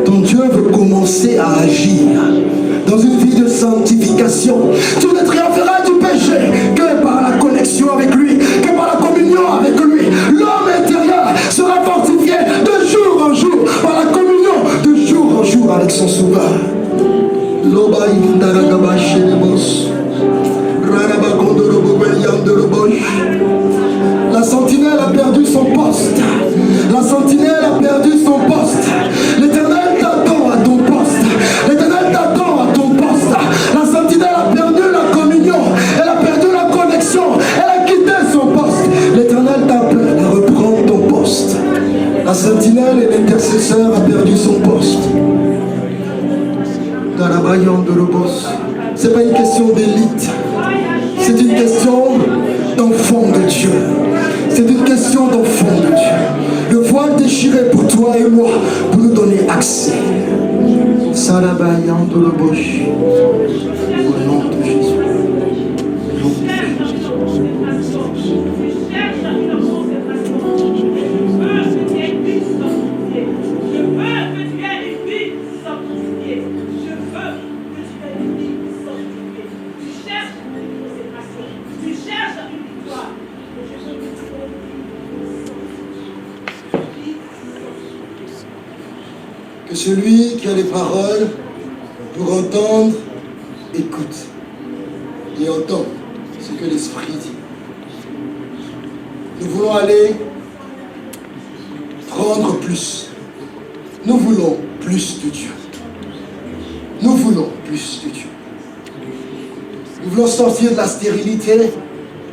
[SPEAKER 1] Ton Dieu veut commencer à agir dans une vie de sanctification. Tu ne triompheras du péché que par la connexion avec lui, que par la communion avec lui. L'homme intérieur sera fortifié de jour en jour par la communion de jour en jour avec son Sauveur. La sentinelle a perdu son poste. La sentinelle a perdu son poste. L'Éternel t'attend à ton poste. L'Éternel t'attend à ton poste. La sentinelle a perdu la communion. Elle a perdu la connexion. Elle a quitté son poste. L'Éternel sentinelle et l'intercesseur a perdu son poste. Dans la Bayan de Lobos, ce n'est pas une question d'élite, c'est une question d'enfant de Dieu. C'est une question d'enfant de Dieu. Le voile déchiré pour toi et moi, pour nous donner accès. Salabayan de Lobos, au nom de Jésus. Que celui qui a les paroles pour entendre, écoute et entend ce que l'Esprit dit. Nous voulons aller prendre plus. Nous voulons plus de Dieu. Nous voulons plus de Dieu. Nous voulons sortir de la stérilité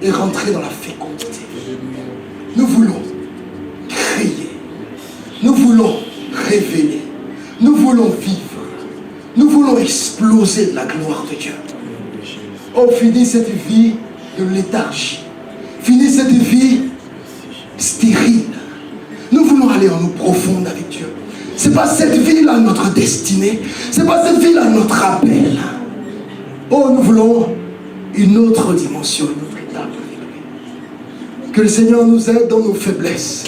[SPEAKER 1] et rentrer dans la fécondité. Nous voulons crier. Nous voulons révéler. Nous voulons vivre. Nous voulons exploser de la gloire de Dieu. Oh, finis cette vie de léthargie. Finis cette vie stérile. Nous voulons aller en eau profonde avec Dieu. Ce n'est pas cette vie-là notre destinée. Ce n'est pas cette vie-là notre appel. Oh, nous voulons une autre dimension, une autre étape avec lui. Que le Seigneur nous aide dans nos faiblesses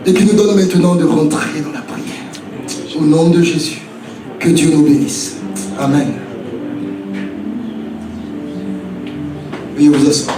[SPEAKER 1] et qu'il nous donne maintenant de rentrer dans la prière. Au nom de Jésus, que Dieu nous bénisse. Amen. Veuillez vous asseoir.